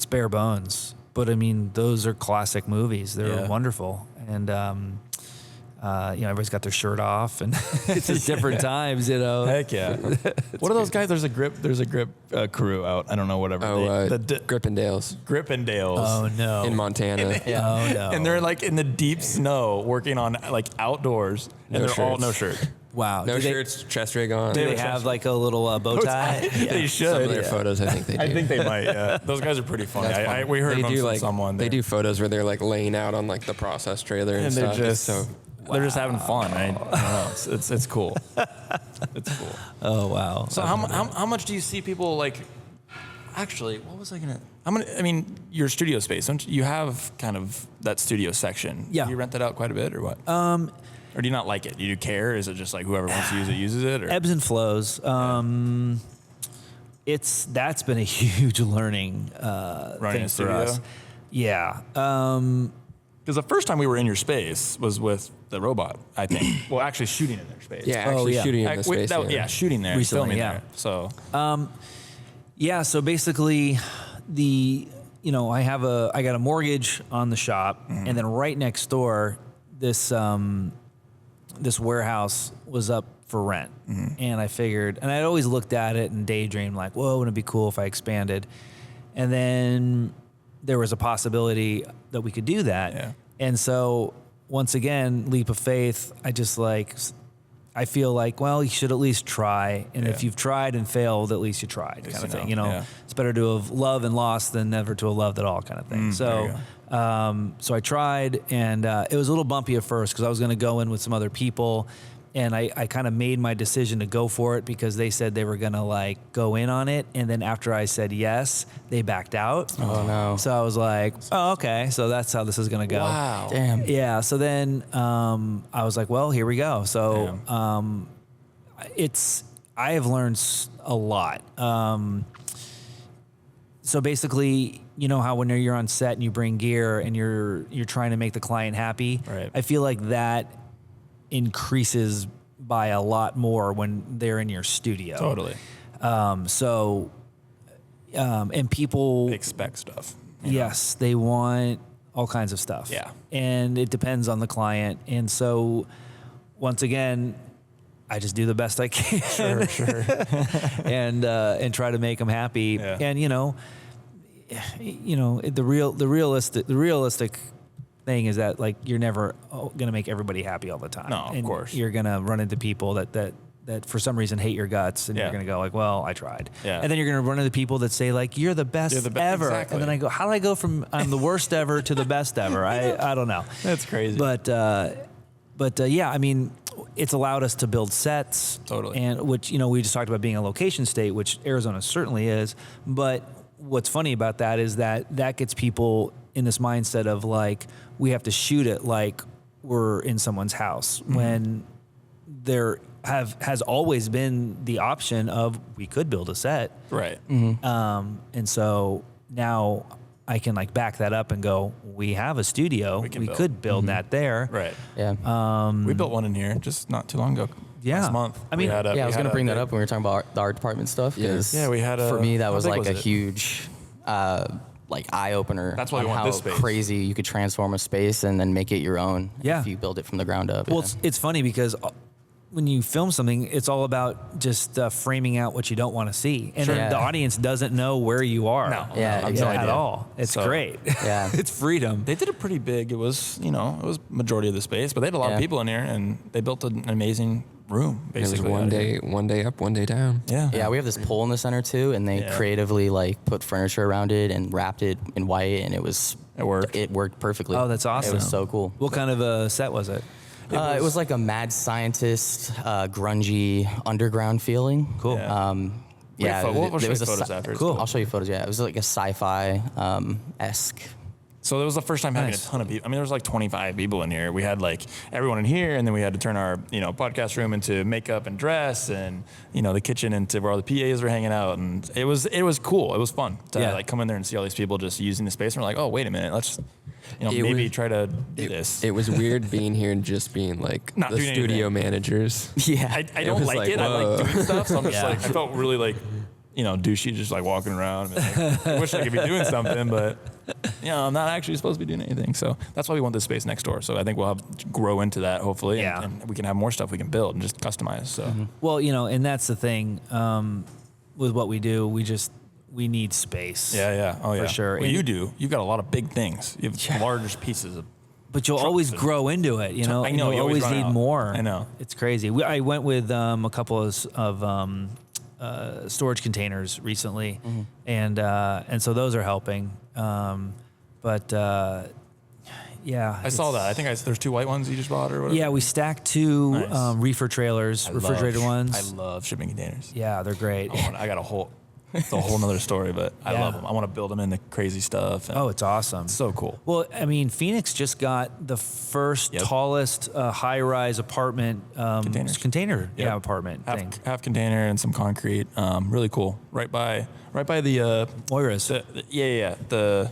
bare bones. But I mean, those are classic movies. They're wonderful, and everybody's got their shirt off, and it's just different times, Heck yeah! What are those guys? There's a grip crew out. I don't know whatever. Grippendales. Grippendales. Oh no! In Montana. Oh no! And they're like in the deep snow working on like outdoors, and they're all no shirt. Wow. No shirts, chest rig on. Do they have like a little bow tie? They should. Some of their photos, I think they do. I think they might. Yeah, those guys are pretty funny. That's funny. We heard they from do like someone. They do photos where they're like laying out on like the process trailer and they're stuff. just So they're just having fun. I don't know. It's cool. It's cool. Oh wow. So how much do you see people like? Actually, what was I gonna? I mean, your studio space. Don't you have kind of that studio section? Yeah. Do you rent that out quite a bit, or what? Or do you not like it? Do you care? Is it just like whoever wants to use it uses it? Or? Ebbs and flows. That's been a huge learning Running thing a for us. studio? Yeah. Because the first time we were in your space was with the robot, I think. Well, actually shooting in their space. yeah, actually yeah. shooting in the space. Shooting there, Recently, filming yeah. there. So Yeah, so basically I got a mortgage on the shop, and then right next door this warehouse was up for rent. And I figured, and I'd always looked at it and daydreamed like, whoa, wouldn't it be cool if I expanded? And then there was a possibility that we could do that. Yeah. And so once again, leap of faith, I feel like, well, you should at least try. And if you've tried and failed, at least you tried, kind of thing. It's better to have loved and lost than never to have loved at all, kind of thing. So I tried, and it was a little bumpy at first because I was going to go in with some other people. And I kind of made my decision to go for it because they said they were going to like go in on it. And then after I said yes, they backed out. Oh, no. So I was like, oh, okay. So that's how this is going to go. wow. Damn. Yeah. So then I was like, well, here we go. So I have learned a lot. So basically, you know how when you're on set and you bring gear and you're trying to make the client happy. Right. I feel like that increases by a lot more when they're in your studio. Totally. And people They expect stuff. Yes, they want all kinds of stuff. Yeah. And it depends on the client. And so once again, I just do the best I can. Sure. and try to make them happy. Yeah. And the realistic thing is that like you're never going to make everybody happy all the time. No, of and course. You're going to run into people that for some reason hate your guts, and Yeah. you're going to go like, well, I tried. Yeah. And then you're going to run into people that say like, you're the best ever. Exactly. And then I go, how do I go from I'm the worst ever to the best ever? I don't know. That's crazy. But yeah, I mean, it's allowed us to build sets. Totally. And which, we just talked about being a location state, which Arizona certainly is. But what's funny about that is that gets people in this mindset of like, we have to shoot it like we're in someone's house, when there has always been the option of we could build a set. Right. And so now I can like back that up and go, we have a studio. We build. could build that there. Right. Yeah. We built one in here just not too long ago. Yeah. Last month. I mean, I was going to bring that up when we were talking about the art department stuff. Yeah, we had for me, that how was big like was a it? huge like eye opener. That's why on we want how this space. crazy you could transform a space and then make it your own. Yeah. If you build it from the ground up. Well, yeah. it's funny because when you film something, it's all about just framing out what you don't want to see. And then the audience doesn't know where you are. No. Yeah, no, exactly. At all. It's So- great. Yeah. It's freedom. They did it pretty big. It was, it was majority of the space, but they had a lot of Yeah. people in here, and they built an amazing room, It was basically. one out here. day, one day up, one day down. Yeah. Yeah, we have this pole in the center too, and they Yeah. creatively like put furniture around it and wrapped it in white, and It worked. It worked perfectly. Oh, that's awesome. It was so cool. What kind of a set was it? It was like a mad scientist, grungy underground feeling. Cool. Yeah. Yeah, We'll show it was you a photos sci- after. It's Cool. I'll show you photos. Yeah, it was like a sci-fi esque. So it was the first time having Nice. a ton of people. I mean, there was like 25 people in here. We had like everyone in here, and then we had to turn our podcast room into makeup and dress, and the kitchen into where all the PAs were hanging out. And it was cool. It was fun to like come in there and see all these people just using the space. And we're like, oh, wait a minute, let's maybe try to do this. It was weird being here and just being like Not the doing studio anything. managers. Yeah, I don't was like like, it. I like whoa. doing stuff. So I'm just Yeah. like, I felt really like, douchey, just like walking around. And like, I wish I could be doing something, but I'm not actually supposed to be doing anything. So that's why we want this space next door. So I think we'll have grow into that hopefully. Yeah. And we can have more stuff we can build and just customize. So Well, and that's the thing with what we do. We need space. yeah. Oh yeah. For sure. Well, And- you do. You've got a lot of big things. You have large pieces of. But you'll always grow into it, I know, and you you'll always always run need out. more. I know. It's crazy. I went with a couple of storage containers recently, and so those are helping. Yeah, I saw that. I think there's 2 white ones you just bought or whatever. Yeah, we stacked 2 Nice. reefer trailers, refrigerated ones. I love shipping containers. Yeah, they're great. I got it's a whole nother story, but I Yeah. love them. I want to build them into crazy stuff. And Oh, it's awesome. so cool. Well, I mean, Phoenix just got the first tallest high-rise apartment container Yep. apartment thing. Half container and some concrete. Really cool. Right by the Moira's the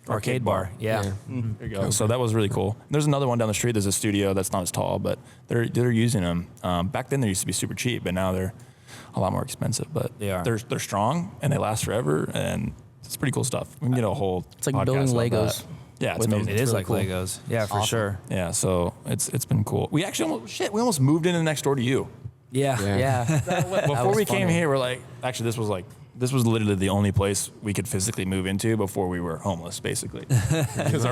arcade bar. Yeah. There you go. So that was really cool. There's another one down the street. There's a studio that's not as tall, but they're using them. Back then they used to be super cheap, but now they're a lot more expensive. But They are. They're strong and they last forever, and it's pretty cool stuff. We can get a whole. It's like podcast building about Legos. that. Yeah, it's with them. amazing. It is really like cool. Legos. Yeah, for awesome. sure. Yeah, so it's been cool. We actually almost moved in next door to you. Yeah. Yeah. Before was we came funny. here, we're like, actually, this was literally the only place we could physically move into before we were homeless, basically. Because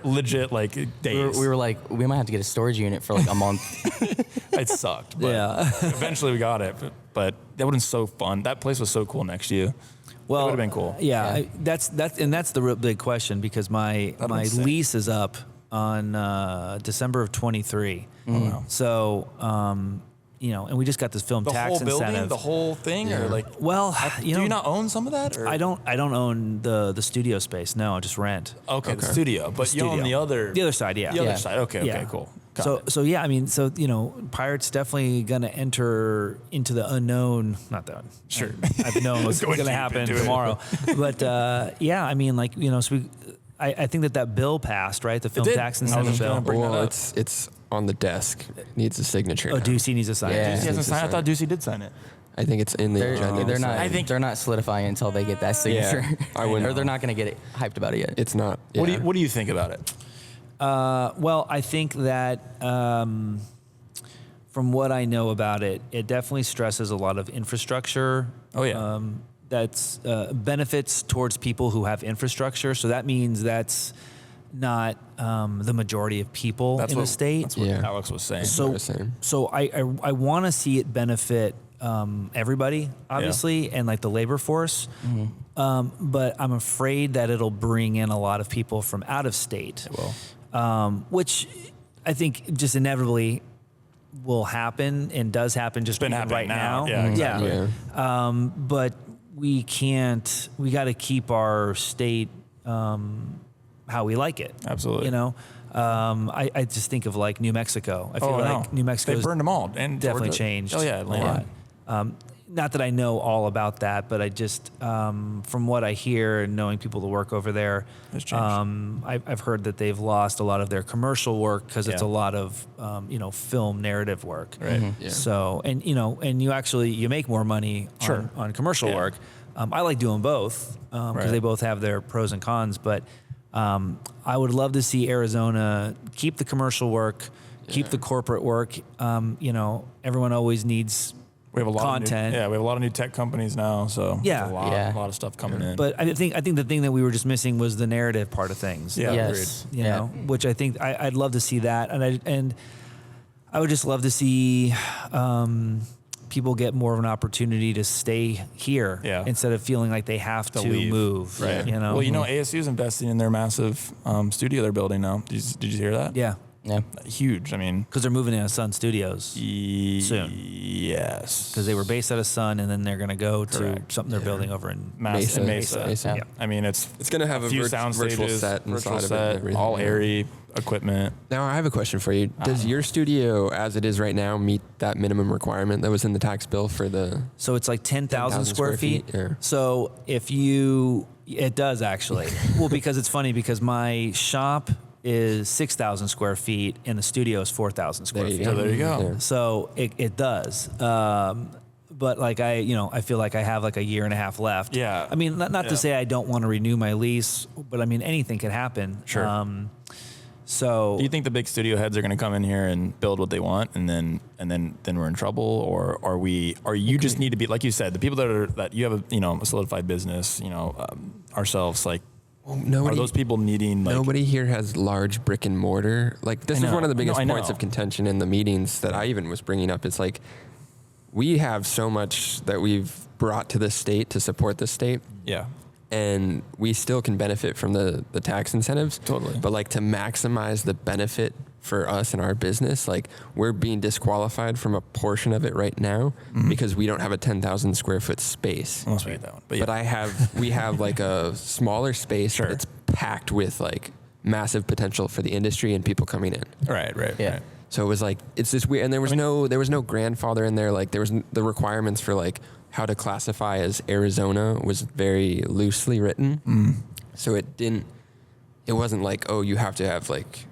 legit like days. We were like, we might have to get a storage unit for like a month. It sucked. But Yeah. eventually we got it, but that would have been so fun. That place was so cool next to you. Well, it would have been cool. Yeah, Yeah. that's the real big question because my be sick. lease is up on December of 23. Oh, wow. So, and we just got this film The tax whole building, incentive. the whole thing, or like, Well, do you not own some of that? Or? I don't own the studio space. No, I just rent. Okay, the studio, but The you own studio. the other side. Yeah. The other Yeah. side. Okay. Yeah. Okay. Cool. Got So it. so yeah, I mean, so Pirate's definitely gonna enter into the unknown. Not that Sure. I've known what's Going gonna deep happen into it. tomorrow, but yeah, I mean, like so I think that bill passed, right? The film did. tax I was incentive just gonna bill. bring that Well, up. it's on the desk. It needs a signature. Oh, now. Ducey needs to sign Yeah. it. Ducey hasn't It's a signed. I thought sign. Ducey did sign it. I think it's in the agenda. They're not. I think- they're not solidifying until they get that signature. I wouldn't- or they're not going to get it hyped about it yet. It's not. What yeah. do you think about it? Well, I think that from what I know about it, it definitely stresses a lot of infrastructure. Oh, yeah. That's benefits towards people who have infrastructure. So that means that's not the majority of people in the state. That's what Yeah. Alex was saying. So, the same. so I want to see it benefit everybody, obviously, and like the labor force. But I'm afraid that it'll bring in a lot of people from out of state. It will. Which I think just inevitably will happen and does happen just been even happening right now. now. Yeah, exactly. Yeah. But we got to keep our state how we like it. Absolutely. I just think of like New Mexico. I feel like New Mexico They burned them all and definitely Georgia. changed Oh yeah, a Atlanta. lot. Not that I know all about that, but I just, from what I hear and knowing people that work over there, It's changed. I've heard that they've lost a lot of their commercial work because it's a Yeah. lot of, film narrative work. Right. Yeah. So, and you make more money Sure. on commercial Yeah. work. I like doing both because Right. they both have their pros and cons, but I would love to see Arizona keep the commercial work, keep the corporate work. Everyone always needs We have a lot content. Of we have a lot of new tech companies now, so Yeah. there's a lot of stuff coming in. But I think the thing that we were just missing was the narrative part of things. Yeah, yes. Which I think I'd love to see that, and I would just love to see people get more of an opportunity to stay here instead of feeling like they have to move. Right. You know? Well, ASU is investing in their massive studio they're building now. Did you hear that? Yeah. Yeah. Huge. I mean, because they're moving into Sun Studios soon. Yes. Because they were based out of Sun, and then they're going to go to something they're building over in Mesa. Mesa. Yeah. I mean, it's going to have a few sound virtual stages, set virtual inside set, of it. And everything. all airy equipment. Now, I have a question for you. Does your studio, as it is right now, meet that minimum requirement that was in the tax bill for the? So it's like 10,000 square feet. Yeah. So it does actually. Well, because it's funny because my shop is 6,000 square feet and the studio is 4,000 square feet. So there you go. Yeah. So it does. But like I feel like I have like a year and a half left. Yeah. I mean, not to say I don't want to renew my lease, but I mean, anything can happen. Sure. So do you think the big studio heads are going to come in here and build what they want, and then we're in trouble, or are you just need to be, like you said, the people that you have a solidified business, ourselves, like, are those people needing, like, nobody here has large brick and mortar. Like, this is one of the biggest points of contention in the meetings that I even was bringing up. It's like, we have so much that we've brought to the state to support the state. Yeah. And we still can benefit from the tax incentives. Totally. But like, to maximize the benefit for us and our business, like, we're being disqualified from a portion of it right now because we don't have a 10,000 square foot space. Unless we get that one. But we have like a smaller space that's packed with like massive potential for the industry and people coming in. Right. Yeah. So it was like, it's this weird, and there was no grandfather in there. Like, there was the requirements for like how to classify as Arizona was very loosely written. So it wasn't like, oh, you have to have like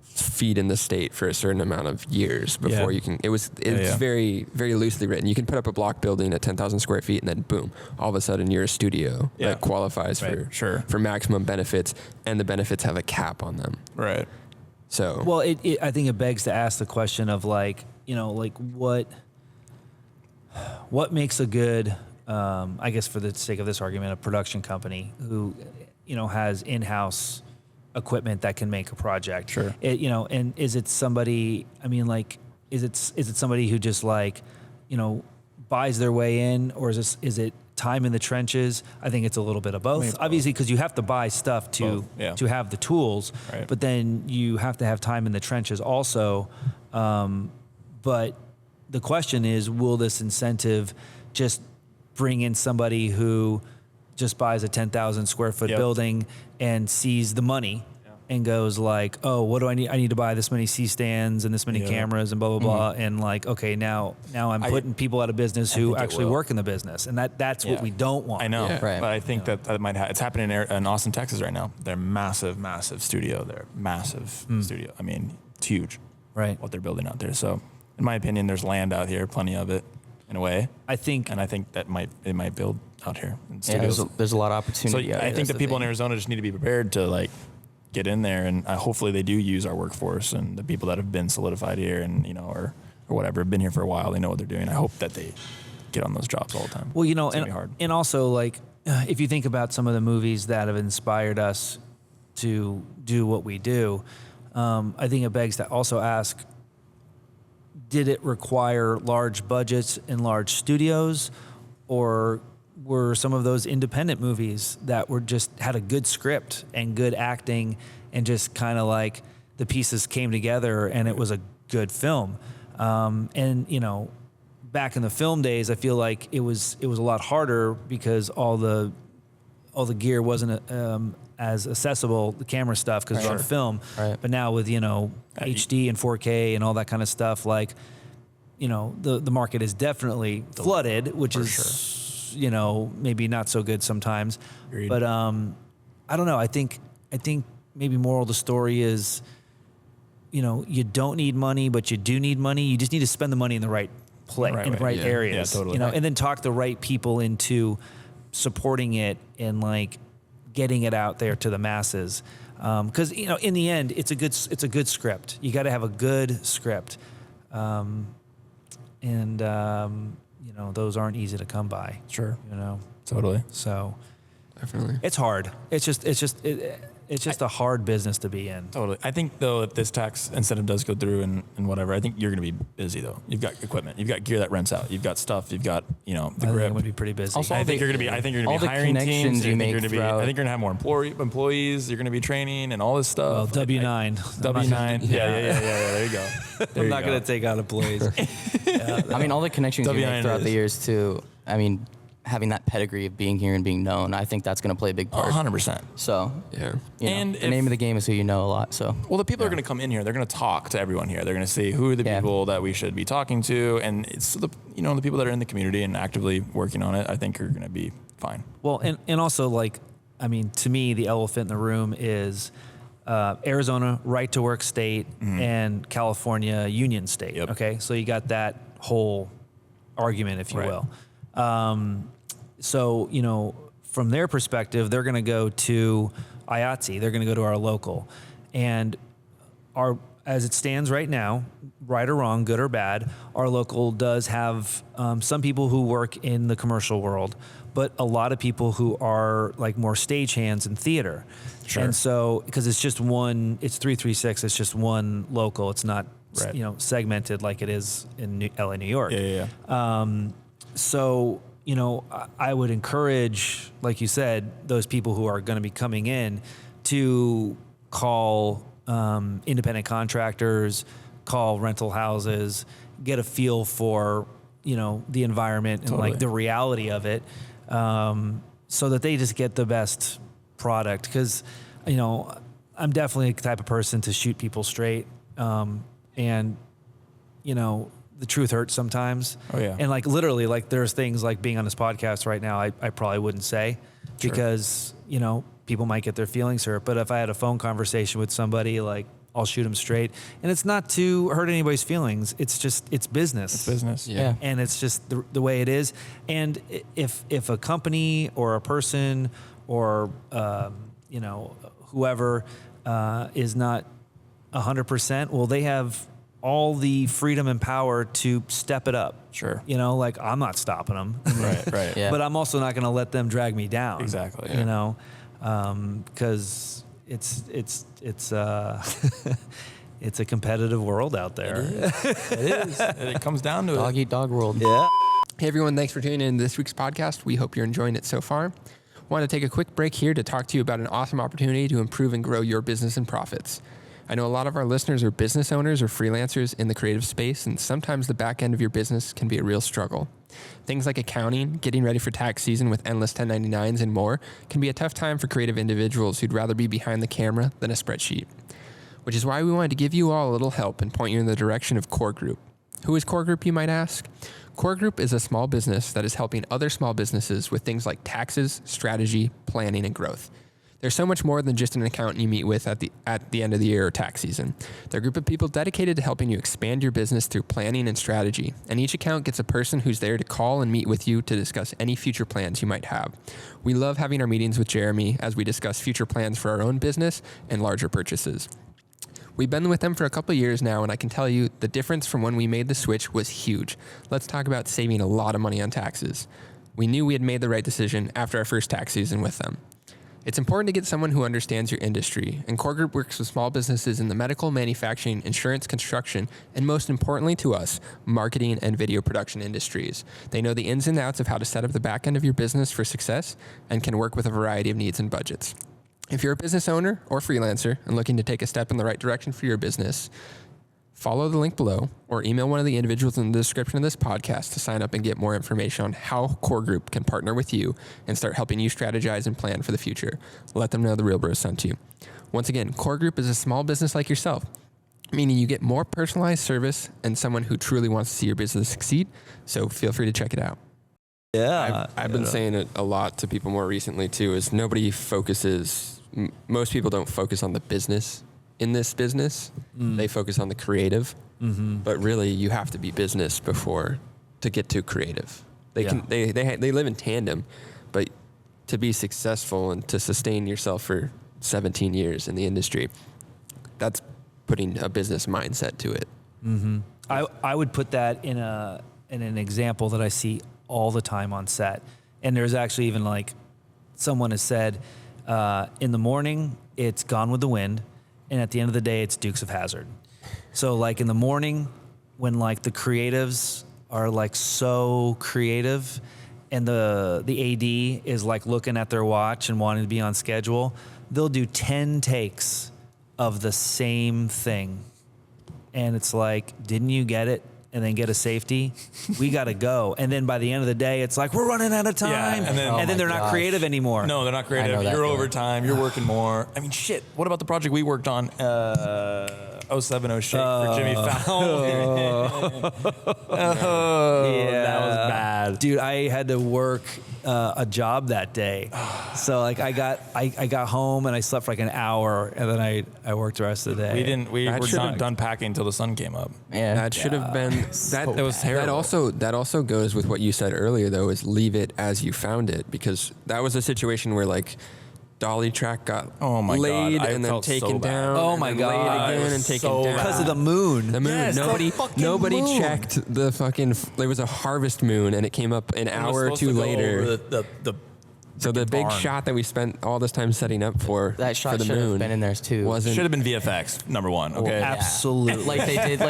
feet in the state for a certain amount of years before you can. It's very, very loosely written. You can put up a block building at 10,000 square feet, and then boom, all of a sudden you're a studio that qualifies for maximum benefits, and the benefits have a cap on them. Right. So well, I think it begs to ask the question of like, like what makes a good, I guess for the sake of this argument, a production company who, has in-house equipment that can make a project. Sure. And is it somebody? I mean, like, is it somebody who just like, buys their way in, or is it time in the trenches? I think it's a little bit of both. Obviously, because you have to buy stuff to have the tools, but then you have to have time in the trenches also. But the question is, will this incentive just bring in somebody who just buys a 10,000 square foot building and sees the money and goes like, oh, what do I need? I need to buy this many C-stands and this many cameras and blah, blah, blah. And like, okay, now I'm putting people out of business who actually work in the business. And that's what we don't want. I know. Yeah. Right. But I think that might it's happening in Austin, Texas right now. They're massive studio. Studio. I mean, it's huge. Right. What they're building out there. So in my opinion, there's land out here, plenty of it in a way. I think that it might build out here in Yeah, studios. there's a lot of opportunity. So I think the people in Arizona just need to be prepared to like get in there, and hopefully they do use our workforce and the people that have been solidified here and or whatever, have been here for a while. They know what they're doing. I hope that they get on those jobs all the time. Well, it's gonna be hard. And also like if you think about some of the movies that have inspired us to do what we do, I think it begs to also ask, did it require large budgets and large studios, or were some of those independent movies that were just had a good script and good acting and just kind of like the pieces came together and it was a good film? And back in the film days, I feel like it was a lot harder because all the gear wasn't as accessible, the camera stuff, because it's on film. Right. But now with HD and 4K and all that kind of stuff, like the market is definitely flooded, which is maybe not so good sometimes. Agreed. But I don't know. I think maybe moral of the story is, you don't need money, but you do need money. You just need to spend the money in the right place, in the right areas. Yeah, totally. And then talk the right people into supporting it and like getting it out there to the masses. Because in the end, it's a good script. You got to have a good script, and those aren't easy to come by. Sure. You know. Totally. So. Definitely. It's hard. It's just a hard business to be in. Totally. I think though, if this tax incentive does go through and whatever, I think you're going to be busy though. You've got equipment, you've got gear that rents out, you've got stuff, you've got, the I think grip. I'm gonna be pretty busy. Also, I think you're going to be. I think you're going all to be the hiring connections teams. you I think make you're going to be. I throughout- think you're going to have more employees. You're going to be training and all this stuff. Well, W-9. W9. Yeah. There you go. There I'm you not go. going to take out employees. I mean, all the connections you W9 make throughout is. the years too. I mean, having that pedigree of being here and being known, I think that's going to play a big part. 100%. So, Yeah. And the name of the game is who you know a lot. So, Well, the people are going to come in here. They're going to talk to everyone here. They're going to see who are the Yeah. people that we should be talking to, and it's the the people that are in the community and actively working on it. I think are going to be fine. Well, and also, like, I mean, to me, the elephant in the room is Arizona, right to work state, and California, union state. Yep. Okay. So you got that whole argument, if you Right. will. So, from their perspective, they're going to go to IATSE. They're going to go to our local. And as it stands right now, right or wrong, good or bad, our local does have some people who work in the commercial world, but a lot of people who are like more stagehands in theater. Sure. And so, because it's just one, it's 336, it's just one local. It's not, Right. segmented like it is in LA, New York. Yeah. So, I would encourage, like you said, those people who are going to be coming in to call independent contractors, call rental houses, get a feel for, the environment and Totally. like the reality of it, so that they just get the best product. Because, I'm definitely the type of person to shoot people straight. And, the truth hurts sometimes. Oh, yeah. And like literally, like there's things like being on this podcast right now, I probably wouldn't say because, people might get their feelings hurt. But if I had a phone conversation with somebody, like I'll shoot them straight. And it's not to hurt anybody's feelings. It's just, it's business. It's business. Yeah. And it's just the way it is. And if a company or a person or, whoever is not 100%, well, they have all the freedom and power to step it up. Sure. Like I'm not stopping them. Right. Yeah. But I'm also not going to let them drag me down. Exactly. Because it's it's a competitive world out there. It is. It comes down to dog it. eat dog world. Yeah. Hey everyone, thanks for tuning in to this week's podcast. We hope you're enjoying it so far. Want to take a quick break here to talk to you about an awesome opportunity to improve and grow your business and profits. I know a lot of our listeners are business owners or freelancers in the creative space, and sometimes the back end of your business can be a real struggle. Things like accounting, getting ready for tax season with endless 1099s, and more can be a tough time for creative individuals who'd rather be behind the camera than a spreadsheet. Which is why we wanted to give you all a little help and point you in the direction of Core Group. Who is Core Group, you might ask? Core Group is a small business that is helping other small businesses with things like taxes, strategy, planning, and growth. There's so much more than just an accountant you meet with at the end of the year or tax season. They're a group of people dedicated to helping you expand your business through planning and strategy. And each account gets a person who's there to call and meet with you to discuss any future plans you might have. We love having our meetings with Jeremy as we discuss future plans for our own business and larger purchases. We've been with them for a couple of years now, and I can tell you the difference from when we made the switch was huge. Let's talk about saving a lot of money on taxes. We knew we had made the right decision after our first tax season with them. It's important to get someone who understands your industry, and Core Group works with small businesses in the medical, manufacturing, insurance, construction, and most importantly to us, marketing and video production industries. They know the ins and outs of how to set up the back end of your business for success and can work with a variety of needs and budgets. If you're a business owner or freelancer and looking to take a step in the right direction for your business, follow the link below or email one of the individuals in the description of this podcast to sign up and get more information on how Core Group can partner with you and start helping you strategize and plan for the future. Let them know the Reelbros sent you. Once again, Core Group is a small business like yourself, meaning you get more personalized service and someone who truly wants to see your business succeed. So feel free to check it out. Yeah. I've been saying it a lot to people more recently too, is most people don't focus on the business in this business. They focus on the creative, but really you have to be business to get to creative. They live in tandem, but to be successful and to sustain yourself for 17 years in the industry, that's putting a business mindset to it. I would put that in an example that I see all the time on set. And there's actually even like someone has said, in the morning, it's Gone with the Wind, and at the end of the day, it's Dukes of Hazzard. So like in the morning, when like the creatives are like so creative, and the AD is like looking at their watch and wanting to be on schedule, they'll do 10 takes of the same thing. And it's like, didn't you get it? And then get a safety. We got to go. And then by the end of the day, it's like, we're running out of time. Yeah, and then they're not creative anymore. No, they're not creative. I know that You're feeling. overtime. You're working more. I mean, shit. What about the project we worked on? 070 Shake for Jimmy Fallon. Yeah. That was bad. Dude, I had to work a job that day. So like I got home and I slept for like an hour, and then I worked the rest of the day. We That were should've- not done packing until the sun came up. Yeah. That should have been that. It was terrible. That also goes with what you said earlier, though, is leave it as you found it, because that was a situation where like dolly track got Oh my God, laid I and then felt so taken bad. down. Oh and my then God, laid it again was and taken so down. bad. Because of the moon. The moon. Yes, the fucking Nobody moon. checked the fucking. There was a harvest moon, and it came up an It was hour or supposed two to go later. over the So the big barn. shot that we spent all this time setting up for That shot for the should have moon been in there too. wasn't. should have been VFX number one. Okay. Yeah. Absolutely. like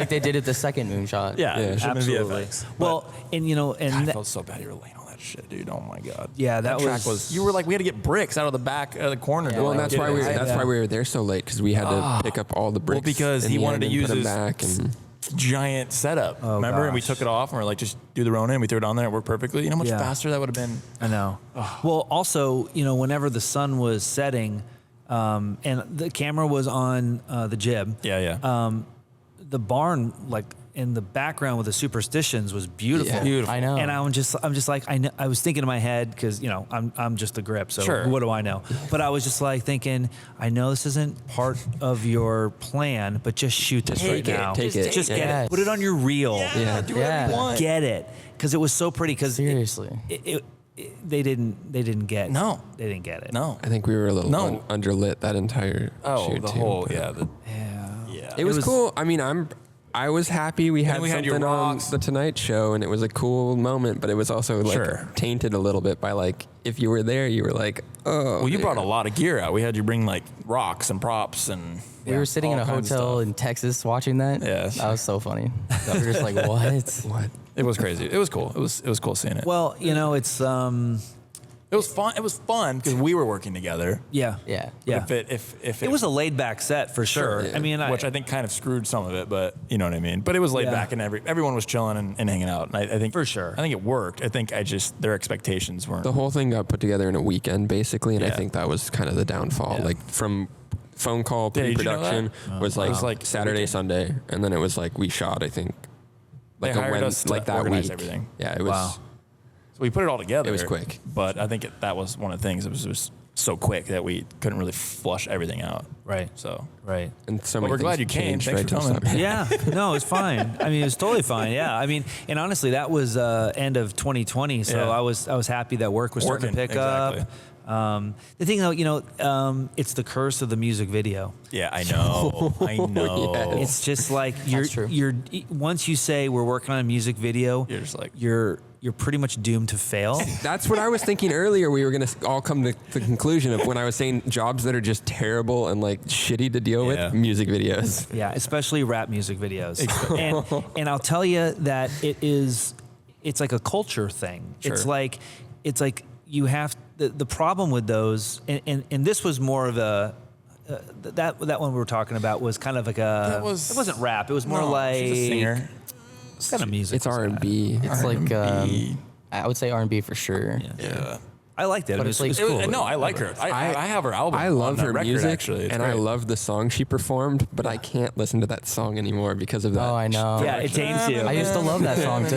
they did at the second moonshot. Yeah, Yeah. it should have been Absolutely. VFX. Well, and you know, and God, I that- felt so bad. You were laying all that shit, dude. Oh my God. Yeah, that track was- was. You were like, we had to get bricks out of the back of the corner. to, Yeah, Well, like, and that's get why it. we were. I- That's yeah. why we were there so late, because we had to pick up all the bricks. because in he the wanted end to and use put 'em his back and giant setup. Oh, remember? And we gosh. took it off and we're like, just do the Rona, and we threw it on there. It worked perfectly. You know how much Yeah. faster that would have been? I know. Well, also, you know, whenever the sun was setting, and the camera was on the jib, Yeah, yeah. the barn, like in the background with the superstitions, was beautiful. Yeah, Beautiful. I know. And I'm just like, I was thinking in my head, because, you know, I'm just the grip, so Sure. what do I know? But I was just like thinking, I know this isn't part of your plan, but just shoot this Take right it, now. take it. Just get Yes. it. Put it on your reel. Yeah. do whatever you Yeah. want. Get it, because it was so pretty. Because Seriously. they didn't get. No. they didn't get it. No. I think we were a little No. underlit that entire Oh, shoot the too, whole, but yeah. Yeah. It was cool. I mean, I was happy we had we had your something on rocks. the Tonight Show, and it was a cool moment, but it was also like Sure. tainted a little bit by like, if you were there, you were like, oh. Well, you man. brought a lot of gear out. We had you bring like rocks and props and. We were sitting in all a kinds of hotel stuff. in Texas watching that. Yes. That was so funny. We were just like, what? What? It was crazy. It was cool. It was cool seeing it. Well, you know, it's It was fun. It was fun because we were working together. yeah. Yeah. Yeah. If It was a laid back set for sure. yeah. I mean, which I think kind of screwed some of it, but you know what I mean. But it was laid Yeah. back, and everyone was chilling and hanging out. And I think For sure. I think it worked. I think their expectations weren't. The whole thing got put together in a weekend, basically, and I Yeah. think that was kind of the downfall. Yeah. Like from phone call Yeah, did you know pre-production that? was It like, was like Saturday, weekend. Sunday, and then it was like we shot. I think like They a hired us to like that organize week. everything. Yeah, it was. Wow. So we put it all together. It was quick. But I think that was one of the things. It was so quick that we couldn't really flush everything out. Right. So Right. And so Well, many we're glad things you came. changed Thanks right for till coming. Sunday. Yeah. No, it's fine. I mean, it was totally fine. Yeah. I mean, and honestly, that was end of 2020. So Yeah. I was happy that work was starting to Working, pick up. exactly. The thing though, you know, it's the curse of the music video. yeah, I know. I know. Yes. It's just like true. you're once you say we're working on a music video, You're just like- you're pretty much doomed to fail. That's what I was thinking earlier. We were going to all come to the conclusion of when I was saying jobs that are just terrible and like shitty to deal Yeah. with, music videos. Yeah, especially rap music videos. And I'll tell you that it's like a culture thing. Sure. It's like you have the problem with those, and this was more of a that one we were talking about was kind of like it wasn't rap. It was more No, like she's a singer. What kind of music? It's was that? R&B. It's like, R&B. I would say R&B for sure. Yeah. I liked it. But It it's was like- cool. No, I like her. I have her album. I on love that her record, music, actually. It's and I great. love the song she performed, but I can't listen to that song anymore because of that. Oh, I know. Yeah, it taints you. I used to love that song too.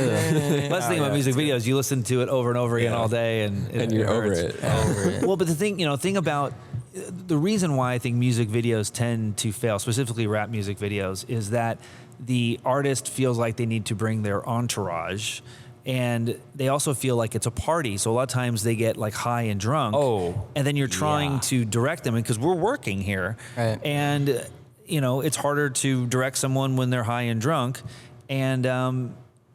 Let's think about music videos. You listen to it over and over again all day, and you're over hurts. it. Over it. Well, but the thing about the reason why I think music videos tend to fail, specifically rap music videos, is that the artist feels like they need to bring their entourage, and they also feel like it's a party. So a lot of times they get like high and drunk. Oh, and then you're trying yeah. to direct them because we're working here, Right. and you know it's harder to direct someone when they're high and drunk, and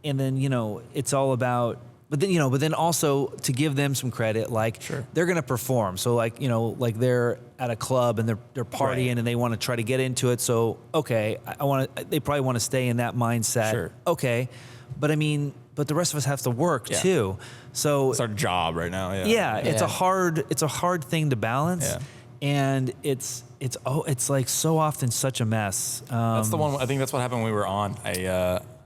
then you know it's all about But then also to give them some credit, like they're going to perform. So like, like they're at a club and they're partying and they want to try to get into it. So, okay, they probably want to stay in that mindset. Sure. Okay. But I mean, the rest of us have to work too. So it's our job right now. It's a hard thing to balance. Yeah. And it's like so often such a mess. That's the one. I think that's what happened when we were on.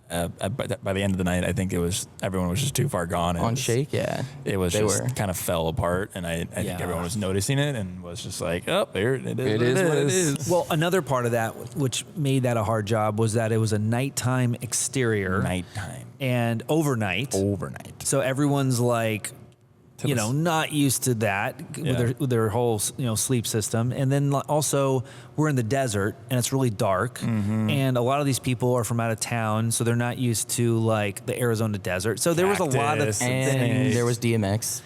By the end of the night, I think everyone was just too far gone. On Shake, it was kind of fell apart, and I think everyone was noticing it and was just like, oh, there it is. It is what it is. Well, another part of that, which made that a hard job, was that it was a nighttime exterior. Nighttime. And overnight. So everyone's like, not used to that with their whole, sleep system. And then also we're in the desert and it's really dark. And a lot of these people are from out of town, so they're not used to like the Arizona desert. So there was a lot of and there was DMX.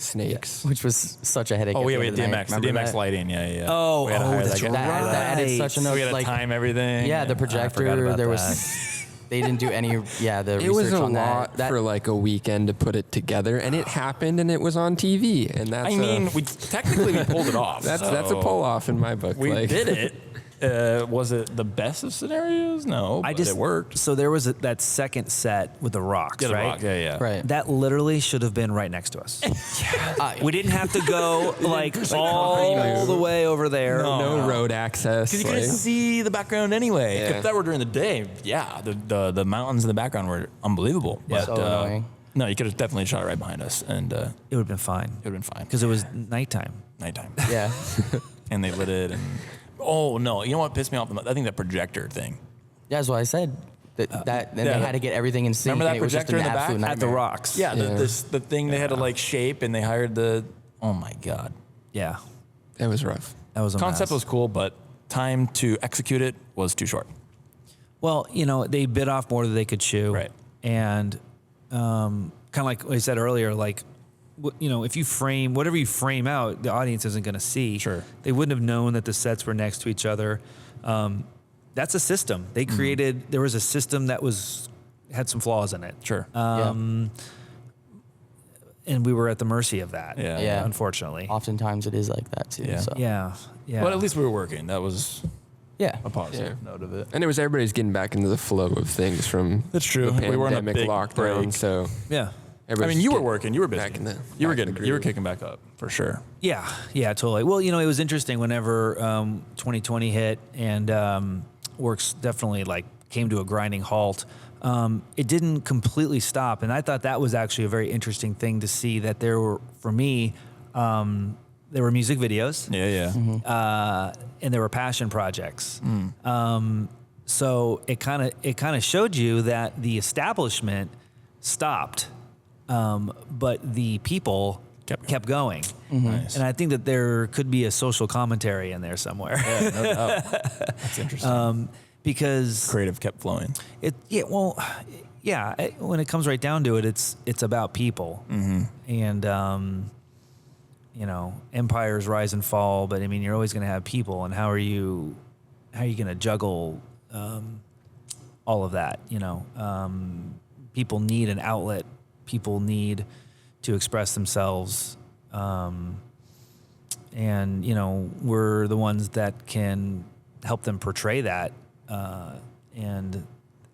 Snakes. Which was such a headache. Oh, at yeah, the we end had of the DMX. night. The Remember DMX that? lighting, yeah. Oh, We had to hire that's that guy. That added such a So we had to like, time everything. yeah, the I forgot projector. about There that. was. They didn't do any. Yeah, the It was research a on lot that. for like a weekend to put it together, and it happened, and it was on TV, and that's. we technically we pulled it off. That's a pull off in my book. We did it. Was it the best of scenarios? No, but it worked. So there was that second set with the rocks, The right? rock, yeah. Right. That literally should have been right next to us. We didn't have to go like all the way over there. No road access. Because you couldn't see the background anyway. Yeah. If that were during the day, the mountains in the background were unbelievable. Yeah. But, So annoying. No, you could have definitely shot right behind us, and It would have been fine. it would have been fine. Because it was nighttime. Nighttime. Yeah. And they lit it, and oh no, you know what pissed me off? I think that projector thing. Yeah, that's what I said. Then they had to get everything in sync. Remember that and it was just projector an in the back? absolute At the nightmare. rocks. Yeah, Yeah. the thing they had to like shape, and they hired oh my god. Yeah. It was rough. That was a Concept mess. was cool, but time to execute it was too short. Well, they bit off more than they could chew. Right. And kind of like what I said earlier, like, if you frame, whatever you frame out, the audience isn't going to see. Sure. They wouldn't have known that the sets were next to each other. That's a system. They created, there was a system that had some flaws in it. Sure. And we were at the mercy of that. Yeah. Unfortunately. Oftentimes it is like that too. Yeah. So. Yeah. Yeah. But at least we were working. That was Yeah. a positive note of it. And it was everybody's getting back into the flow of things from That's true. the We were on a pandemic big lockdown. break. So yeah. I mean, you were working. You were busy. back in the- you were back in getting. the You were groove. kicking back up for sure. Yeah, totally. Well, it was interesting whenever 2020 hit and works definitely like came to a grinding halt. It didn't completely stop, and I thought that was actually a very interesting thing to see that there were, for me, there were music videos. Yeah. And there were passion projects. So it kind of showed you that the establishment stopped, but the people kept going. Nice. And I think that there could be a social commentary in there somewhere. Yeah, no doubt. That's interesting. Because Creative kept flowing. when it comes right down to it, it's about people. And empires rise and fall, but I mean, you're always going to have people, and how are you going to juggle all of that? People need an outlet. People need to express themselves. And we're the ones that can help them portray that. And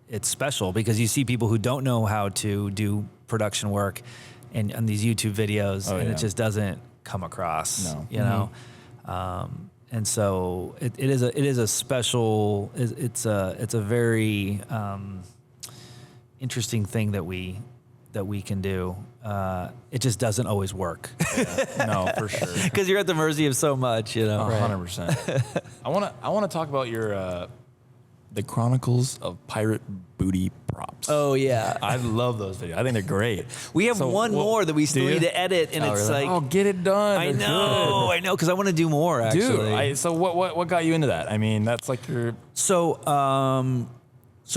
it's special because you see people who don't know how to do production work and these YouTube videos, and it just doesn't come across. No. And so it is a special. It's a very interesting thing that we can do. It just doesn't always work. No, for sure. Because you're at the mercy of so much, 100%. I want to talk about your the Chronicles of Pirate Booty Props. Oh yeah, I love those videos. I think they're great. we have one more that we still do you? need to edit, and it's really? like, Oh, get it done. I They're know, because I want to do more. good. Actually, Dude, so what got you into that? I mean, that's like your So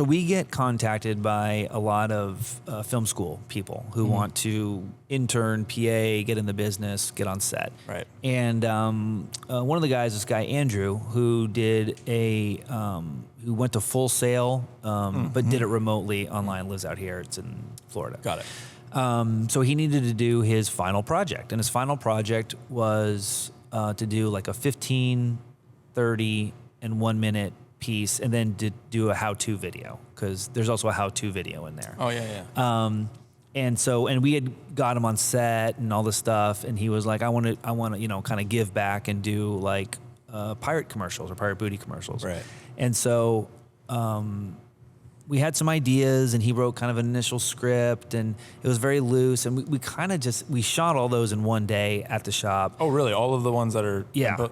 we get contacted by a lot of film school people who want to intern, PA, get in the business, get on set. Right. And one of the guys, this guy Andrew, who did who went to Full Sail, but did it remotely online, lives out here. It's in Florida. got it. So he needed to do his final project, and his final project was to do like a 15, 30, and 1 minute piece, and then to do a how-to video, because there's also a how-to video in there. Oh yeah. And we had got him on set and all this stuff, and he was like, I want to, you know, kind of give back and do like pirate commercials or pirate booty commercials. Right. And so we had some ideas, and he wrote kind of an initial script, and it was very loose, and we kind of we shot all those in one day at the shop. Oh really? All of the ones that are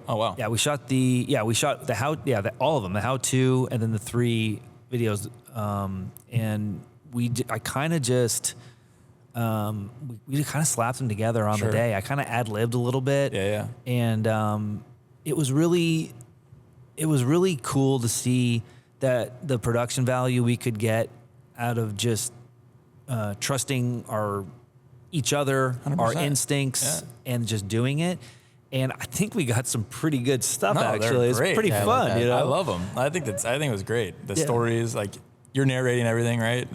oh wow. Yeah, we shot all of them, the how-to, and then the 3 videos, and I kind of just we kind of slapped them together on the day. I kind of ad-libbed a little bit. Yeah. And it was really cool to see that the production value we could get out of just trusting each other, 100%. our instincts, and just doing it. And I think we got some pretty good stuff. Actually, it's pretty fun. You know, I love them. I think it was great. The stories, like you're narrating everything, right?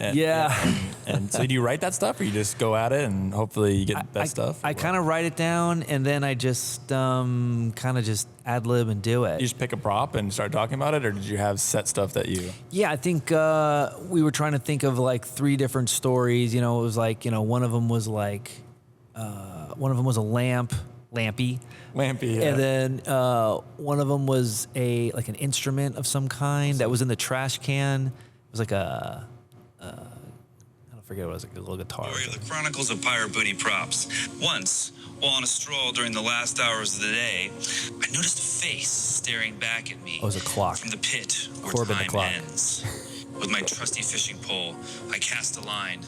And so do you write that stuff, or you just go at it and hopefully you get that stuff? I kind of write it down, and then I just kind of just ad lib and do it. You just pick a prop and start talking about it, or did you have set stuff that you? Yeah, I think we were trying to think of like 3 different stories. You know, it was like, you know, one of them was like one of them was a lampy. Lampy, yeah. And then one of them was like an instrument of some kind that was in the trash can. It was like I don't forget what it was, like a little guitar. Story of the Chronicles of Pirate Booty Props. Once, while on a stroll during the last hours of the day, I noticed a face staring back at me. Oh, it was a clock. From the pit where Corbin the time clock. ends. With my trusty fishing pole, I cast a line.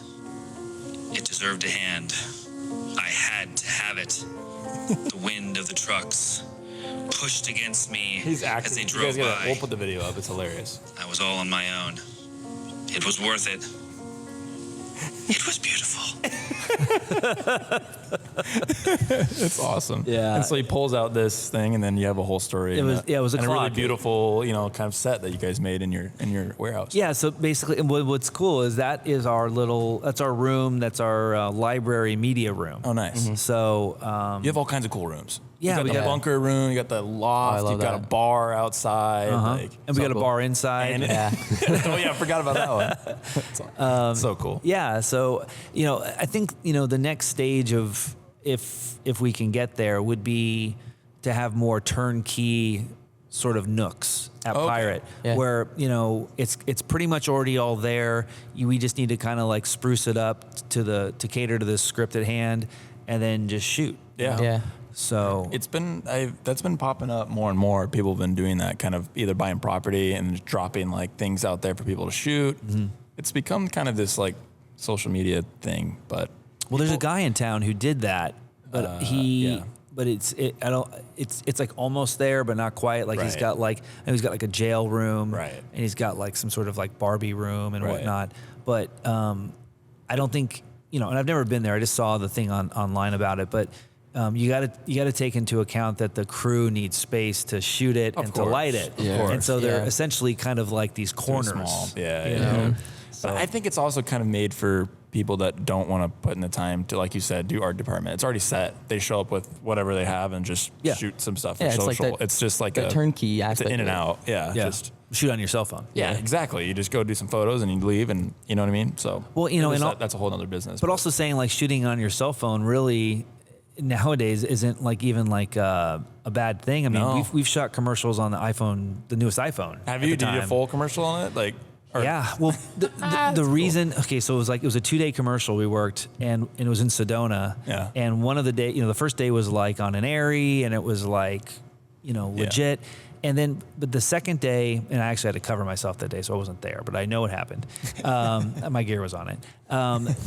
It deserved a hand. I had to have it. The wind of the trucks pushed against me as they drove by. We'll put the video up. It's hilarious. I was all on my own. It was worth it. It was beautiful. It's awesome. Yeah. And so he pulls out this thing, and then you have a whole story. It was a and clock. a really beautiful, you know, kind of set that you guys made in your warehouse. Yeah. So basically, and what's cool is that's our room. That's our library media room. Oh, nice. Mm-hmm. So you have all kinds of cool rooms. Yeah, you got the bunker room. You got the loft. You've got a bar outside. And we got a bar inside. And oh yeah, I forgot about that one. So cool. Yeah. So, you know, I think, you know, the next stage of if we can get there would be to have more turnkey sort of nooks at Pirate, where, you know, it's pretty much already all there. We just need to kind of like spruce it up to cater to the script at hand, and then just shoot. Yeah. Yeah. So that's been popping up more and more. People have been doing that, kind of either buying property and just dropping like things out there for people to shoot. Mm-hmm. It's become kind of this like social media thing, but there's a guy in town who did that, but but it's like almost there, but not quite. Like he's got like a jail room, right? And he's got like some sort of like Barbie room and whatnot. But I don't think, you know, and I've never been there. I just saw the thing online about it, but. You got to take into account that the crew needs space to shoot it and to light it, and so they're essentially kind of like these corners. Small. Yeah, you know? So. But I think it's also kind of made for people that don't want to put in the time to, like you said, do art department. It's already set. They show up with whatever they have and just shoot some stuff for social. It's just like a turnkey aspect. It's in and out. Yeah. Just shoot on your cell phone. Yeah, exactly. You just go do some photos and you leave, and you know what I mean. So you know, that's a whole other business. But also saying like shooting on your cell phone really. Nowadays isn't like even like a bad thing. I mean, we've shot commercials on the iPhone, the newest iPhone. Have you? Did you do a full commercial on it? Like, yeah. Well, the reason. Cool. Okay, so it was a 2-day commercial we worked, and it was in Sedona. Yeah. And one of the day, you know, the first day was like on an airy, and it was like, you know, legit. And then, but the second day, and I actually had to cover myself that day, so I wasn't there, but I know it happened. My gear was on it.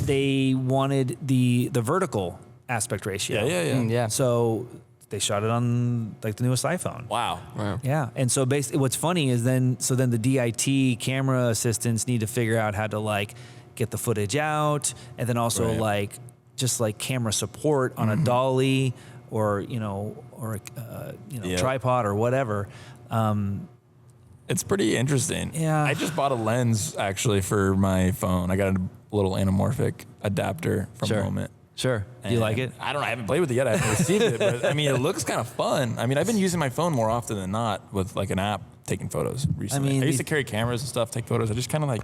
They wanted the vertical aspect ratio. Yeah. So they shot it on like the newest iPhone. Wow. Yeah. And so basically what's funny is then the DIT camera assistants need to figure out how to like get the footage out, and then also like just like camera support on a dolly or tripod or whatever. It's pretty interesting. Yeah. I just bought a lens actually for my phone. I got little anamorphic adapter from Moment. Sure. Do you like it? I don't know. I haven't played with it yet. I haven't received it, but I mean, it looks kind of fun. I mean, I've been using my phone more often than not with like an app taking photos recently. I used to carry cameras and stuff, take photos. I just kind of like,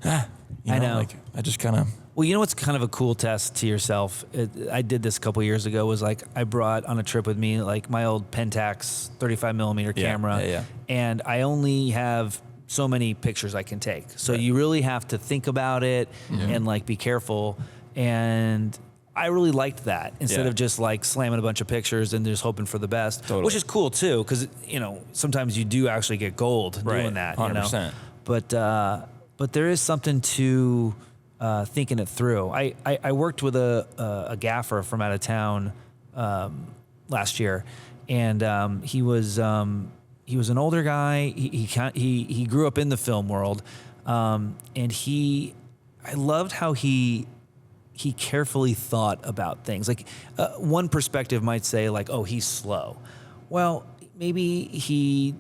I know. Like I just kind of. Well, you know what's kind of a cool test to yourself? I did this a couple years ago. Was like I brought on a trip with me like my old Pentax 35mm camera, and I only have so many pictures I can take. So you really have to think about it and like be careful. And I really liked that instead of just like slamming a bunch of pictures and just hoping for the best, which is cool too. Cause you know, sometimes you do actually get gold doing that, 100%. You know? But there is something to thinking it through. I worked with a gaffer from out of town last year, and he was an older guy. He grew up in the film world, and I loved how he carefully thought about things. Like one perspective might say like, oh, he's slow. Well, maybe he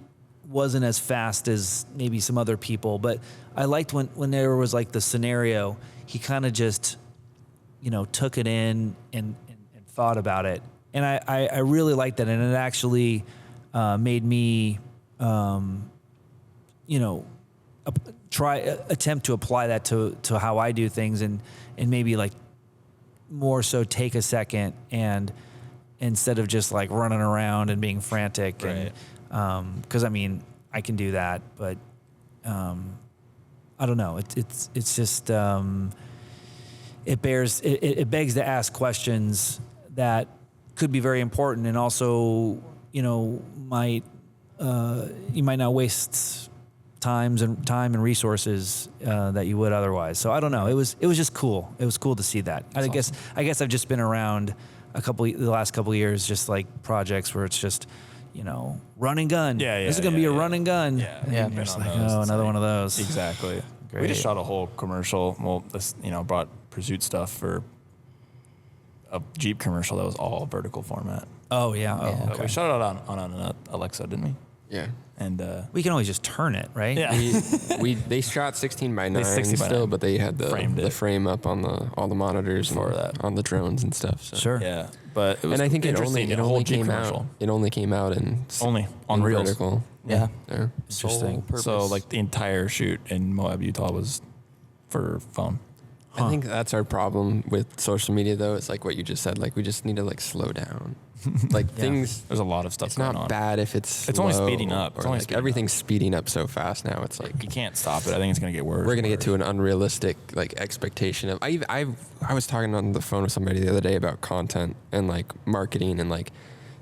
wasn't as fast as maybe some other people, but I liked when there was like the scenario, he kind of just, you know, took it in and thought about it. And I really liked that. And it actually made me, you know, attempt to apply that to how I do things and maybe like more so take a second and instead of just like running around and being frantic. Right. And, cause I mean, I can do that, but, I don't know. It's just, it begs to ask questions that could be very important and also, you know, you might not waste time and resources that you would otherwise. So I don't know. It was just cool. It was cool to see that. I guess I've just been around the last couple of years, just like projects where it's just, you know, run and gun. This is gonna be a run and gun. Yeah. Just like, another one of those. Exactly. Great. We just shot a whole commercial. Well, this, you know, brought Pursuit stuff for a Jeep commercial that was all vertical format. Oh yeah. Oh, okay. We shot it on Alexa, didn't we? Yeah. And we can always just turn it, right? yeah. They shot 16:9 16:9. still, but they had Framed the it. frame up on all the monitors For and that. on the the drones and stuff. So. Sure. Yeah, but it was And I think it interesting, only a whole Jeep came commercial. out. It only came out in On Reels. vertical. Yeah. Yeah. Interesting. So like the entire shoot in Moab, Utah was for phone. I think that's our problem with social media, though. It's like what you just said. Like we just need to like slow down. Like things. There's a lot of stuff It's going not on. bad if it's. It's only slow speeding up. It's or, only like, speeding everything's speeding up so fast now. It's like You can't stop it. I think it's gonna get worse. we're gonna and get to an unrealistic like expectation of. I was talking on the phone with somebody the other day about content and like marketing and like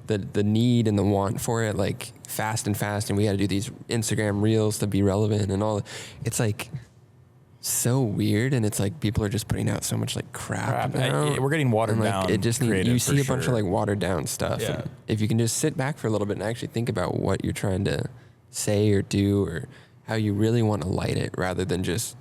the need and the want for it like fast, and we had to do these Instagram reels to be relevant and all. It's like so weird, and it's like people are just putting out so much like crap now. We're getting watered And, like, down. It just creative you see for a bunch sure. of like watered down stuff. Yeah. And if you can just sit back for a little bit and actually think about what you're trying to say or do or how you really want to light it, rather than just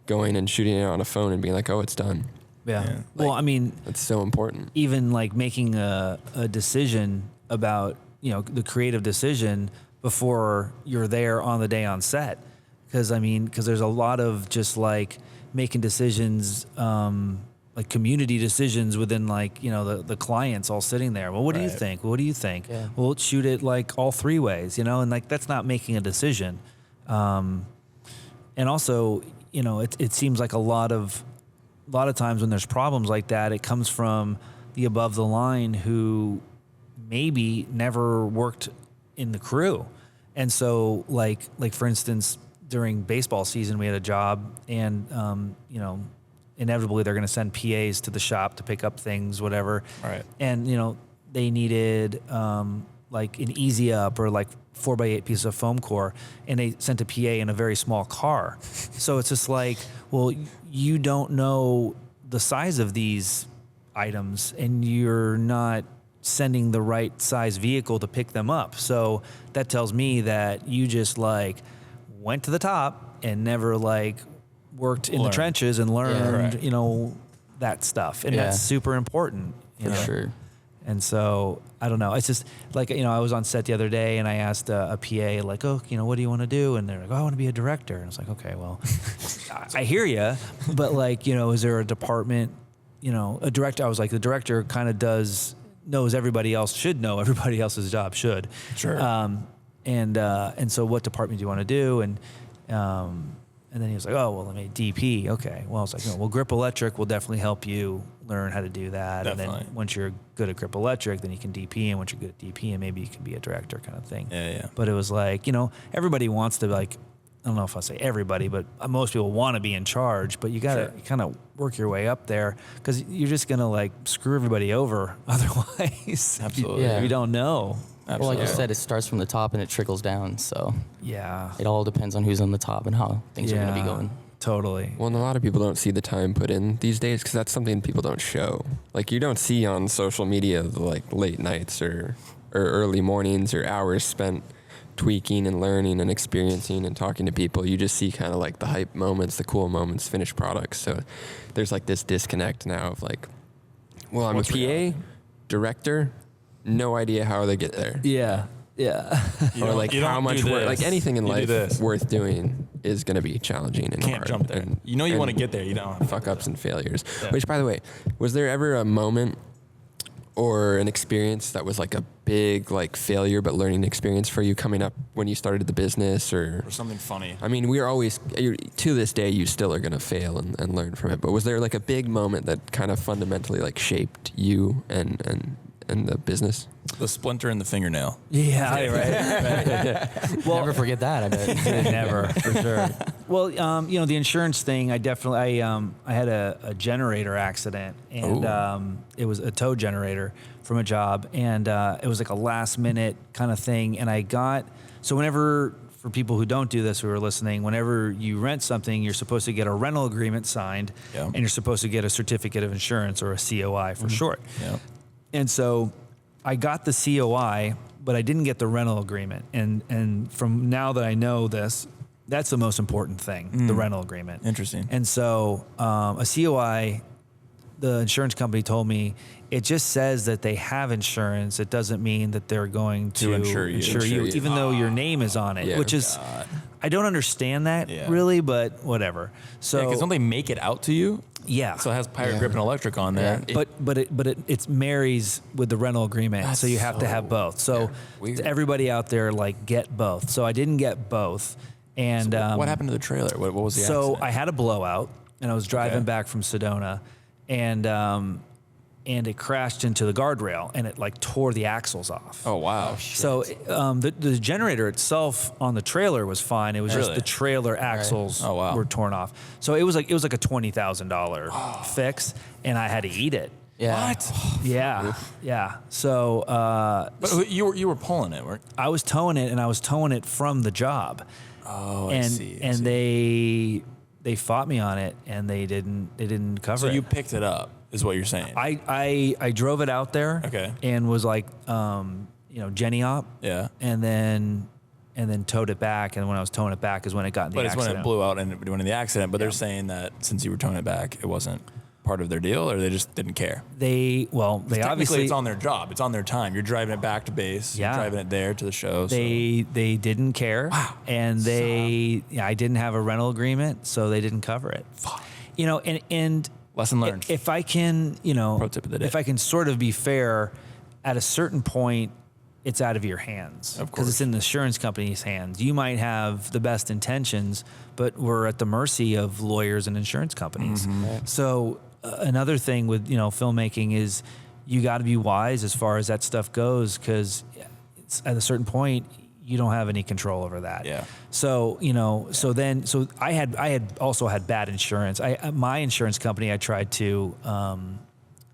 going and shooting it on a phone and being like, oh, it's done. Yeah. Well, I mean, That's so important. even like making a decision about, you know, the creative decision before you're there on the day on set. Because there's a lot of just like making decisions, like community decisions within like, you know, the clients all sitting there. Well, what do you think? What do you think? Yeah. Well, let's shoot it like all three ways, you know, and like that's not making a decision. And also, you know, it seems like a lot of times when there's problems like that, it comes from the above the line who maybe never worked in the crew. And so like for instance, during baseball season, we had a job and, you know, inevitably they're going to send PAs to the shop to pick up things, whatever. Right. And, you know, they needed, like an easy up or like 4x8 piece of foam core, and they sent a PA in a very small car. So it's just like, well, you don't know the size of these items and you're not sending the right size vehicle to pick them up. So that tells me that you just like went to the top and never like worked in the trenches and learned, you know, that stuff. And that's super important. You know? Sure. And so I don't know. It's just like, I was on set the other day and I asked a PA like, oh, what do you want to do? And they're like, oh, I want to be a director. And I was like, okay, well, I hear you, but like, is there a department, a director? I was like, the director kind of knows everybody else should know everybody else's job should. Sure. And so what department do you want to do? And then he was like, oh, well, DP. Okay. Well, I was like, no, well, Grip Electric will definitely help you learn how to do that. Definitely. And then once you're good at Grip Electric, then you can DP. And once you're good at DP, and maybe you can be a director kind of thing. Yeah. But it was like, everybody wants to, like, I don't know if I'll say everybody, but most people want to be in charge, but you got to kind of work your way up there because you're just going to like screw everybody over otherwise. Absolutely. Yeah. You don't know. Well, like you said, it starts from the top and it trickles down. So Yeah. it all depends on who's on the top and how things are going to be going. Totally. Well, and a lot of people don't see the time put in these days because that's something people don't show. Like you don't see on social media the like late nights or early mornings or hours spent tweaking and learning and experiencing and talking to people. You just see kind of like the hype moments, the cool moments, finished products. So there's like this disconnect now of like, well, I'm What's a PA, reality? Director, no idea how they get there. Yeah. Or like how much work, like anything in life worth doing is going to be challenging and Can't hard. jump there. And, You want to get there. You don't. fuck ups and failures. Yeah. Which, by the way, was there ever a moment or an experience that was like a big like failure but learning experience for you coming up when you started the business or something funny? I mean, we are always, to this day, you still are going to fail and learn from it. But was there like a big moment that kind of fundamentally like shaped you and the business? The splinter in the fingernail. Yeah, right. Well, never forget that, I bet. Never, for sure. Well, the insurance thing, I had a generator accident, and it was a tow generator from a job, and it was like a last minute kind of thing. And for people who don't do this who are listening, whenever you rent something, you're supposed to get a rental agreement signed, and you're supposed to get a certificate of insurance or a COI for short. Yeah. And so I got the COI, but I didn't get the rental agreement. And from now that I know this, that's the most important thing, the rental agreement. Interesting. And so a COI, the insurance company told me, it just says that they have insurance. It doesn't mean that they're going to insure you, even though your name is on it, which is, I don't understand that really, but whatever. So because don't they make it out to you? Yeah. So it has Pirate Grip and Electric on there. Yeah. But it marries with the rental agreement, so you have to have both. So everybody out there, like, get both. So I didn't get both. And so what happened to the trailer? What was the so accident? I had a blowout, and I was driving back from Sedona, and it crashed into the guardrail, and it like tore the axles off. Oh wow! So the generator itself on the trailer was fine. It was just the trailer axles were torn off. So it was like a $20,000 fix, and I had to eat it. Yeah. What? Yeah. So, but you were pulling it, weren't? I was towing it, and I was towing it from the job. Oh, and I see. And they fought me on it, and they didn't cover it. So you picked it up, is what you're saying? I drove it out there, and was like, Jenny op, and then towed it back. And when I was towing it back is when it got in the accident. But it's when it blew out and it went in the accident. But they're saying that since you were towing it back, it wasn't part of their deal, or they just didn't care. They obviously, it's on their job. It's on their time. You're driving it back to base. You're driving it there to the show. They didn't care. Wow. And I didn't have a rental agreement, so they didn't cover it. Fuck. And lesson learned. If I can, pro tip of the day. If I can sort of be fair, at a certain point, it's out of your hands. Of course. Because it's in the insurance company's hands. You might have the best intentions, but we're at the mercy of lawyers and insurance companies. Mm-hmm. So another thing with, filmmaking is you got to be wise as far as that stuff goes, because at a certain point, you don't have any control over that. Yeah. So, so I had also had bad insurance. My insurance company, I tried to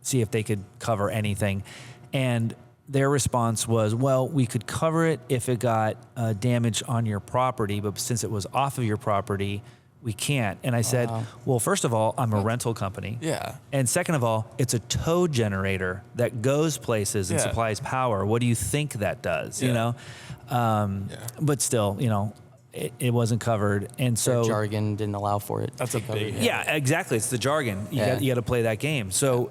see if they could cover anything. And their response was, well, we could cover it if it got damage on your property, but since it was off of your property, we can't. And I said, well, first of all, I'm a rental company. Yeah. And second of all, it's a tow generator that goes places and supplies power. What do you think that does? Yeah. But still, it wasn't covered, and so Their jargon didn't allow for it. That's a big. yeah, exactly. It's the jargon. You Yeah. got to play that game. So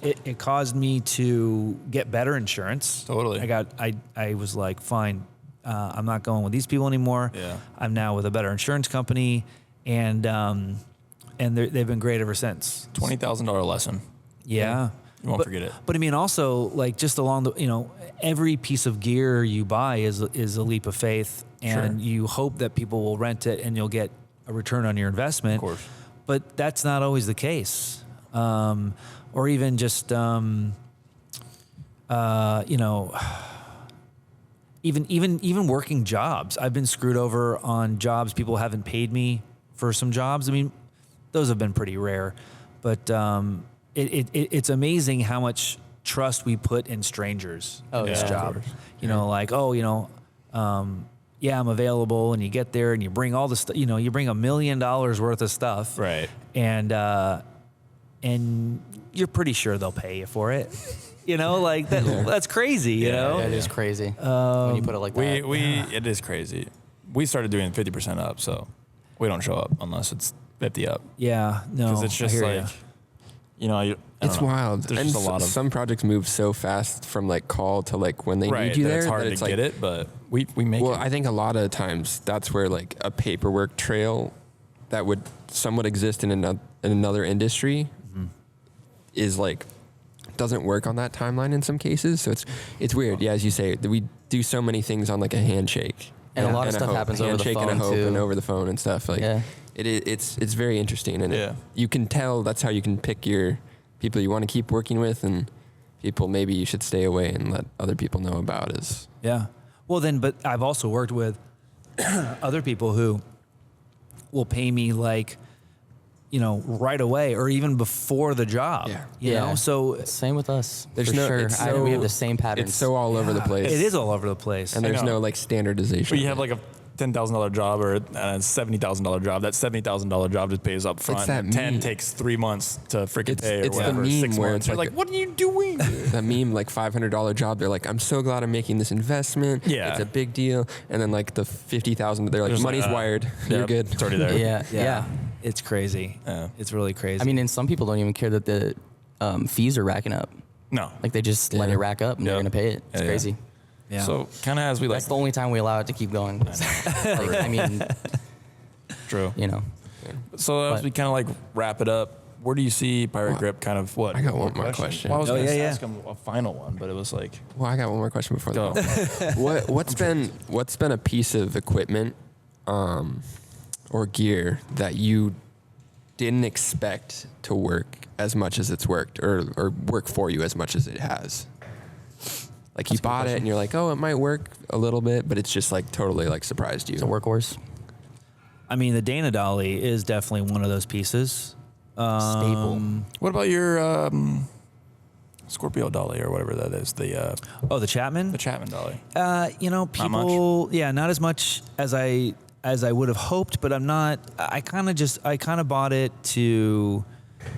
it caused me to get better insurance. Totally. I was like, fine, I'm not going with these people anymore. Yeah. I'm now with a better insurance company, and they've been great ever since. $20,000 lesson. Yeah. You won't forget it. But I mean, also like just along the, every piece of gear you buy is a leap of faith, and Sure. you hope that people will rent it and you'll get a return on your investment. Of course. But that's not always the case. Or even just, even working jobs. I've been screwed over on jobs. People haven't paid me for some jobs. I mean, those have been pretty rare, but it's amazing how much trust we put in strangers in this yeah, job. of Like, yeah, I'm available, and you get there and you bring all the stuff. You bring $1 million worth of stuff, Right. And you're pretty sure they'll pay you for it. Like that. That's crazy. You know. Yeah, it is crazy when you put it like that. It is crazy. We started doing 50% up, so we don't show up unless it's 50 up. Yeah. No. Because it's just I hear like, ya. I It's don't know. wild. There's and just a lot of some projects move so fast from like call to like when they right. need you that there. it's hard that to it's get like, it, but we make Well, it. I think a lot of times that's where like a paperwork trail that would somewhat exist in another industry is like doesn't work on that timeline in some cases. So it's weird. Yeah, as you say, we do so many things on like a handshake. And a lot of a stuff hope. happens over the handshake and a phone, hope too. and over the phone and stuff. Like Yeah. it's very interesting, and Yeah. you can tell that's how you can pick your people you want to keep working with, and people maybe you should stay away and let other people know about is. Yeah. Well, then, but I've also worked with other people who will pay me like, right away or even before the job. Yeah. You know, so Same with us. There's for no- sure. it's We have so- the same patterns. It's so all over the place. it is all over the place. and there's know. no like standardization. But you have like a $10,000 job or a $70,000 job. That $70,000 job just pays up front. that 10 meme. takes 3 months to freaking pay or it's the whatever. meme 6 where months. it's You're like like, what are you doing? that meme like $500 job. They're like, I'm so glad I'm making this investment. Yeah. It's a big deal. And then like the 50,000, they're like, Just money's like, wired. You're Yep, good. It's already there. yeah. It's crazy. Yeah. It's really crazy. I mean, and some people don't even care that the fees are racking up. No. Like they just let Yeah. it rack up and they're Yeah. going to pay it. It's Yeah, yeah. crazy. yeah. So kind of as we like, That's the only time we allow it to keep going. I mean, true. So as But- we kind of like wrap it up, where do you see Pirate Well, Grip kind of what? I got one more question. Well, I was Oh, going to yeah, ask him a final one, but it was like, Well, I got one more question before go. that. What's been a piece of equipment or gear that you didn't expect to work as much as it's worked or work for you as much as it has? Like you bought it and you're like, oh, it might work a little bit, but it's just like totally like surprised you. it's a workhorse. I mean, the Dana Dolly is definitely one of those pieces. Staple. What about your Scorpio dolly or whatever that is? The The Chapman. Chapman dolly. People, not as much as I would have hoped, but I'm not. I kind of bought it to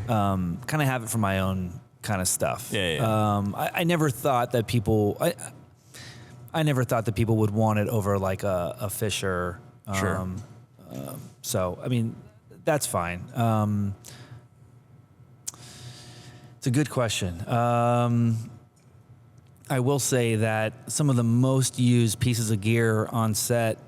kind of have it for my own kind of stuff. Yeah. I never thought that people. I never thought that people would want it over like a Fisher. Sure. So I mean, that's fine. It's a good question. I will say that some of the most used pieces of gear on set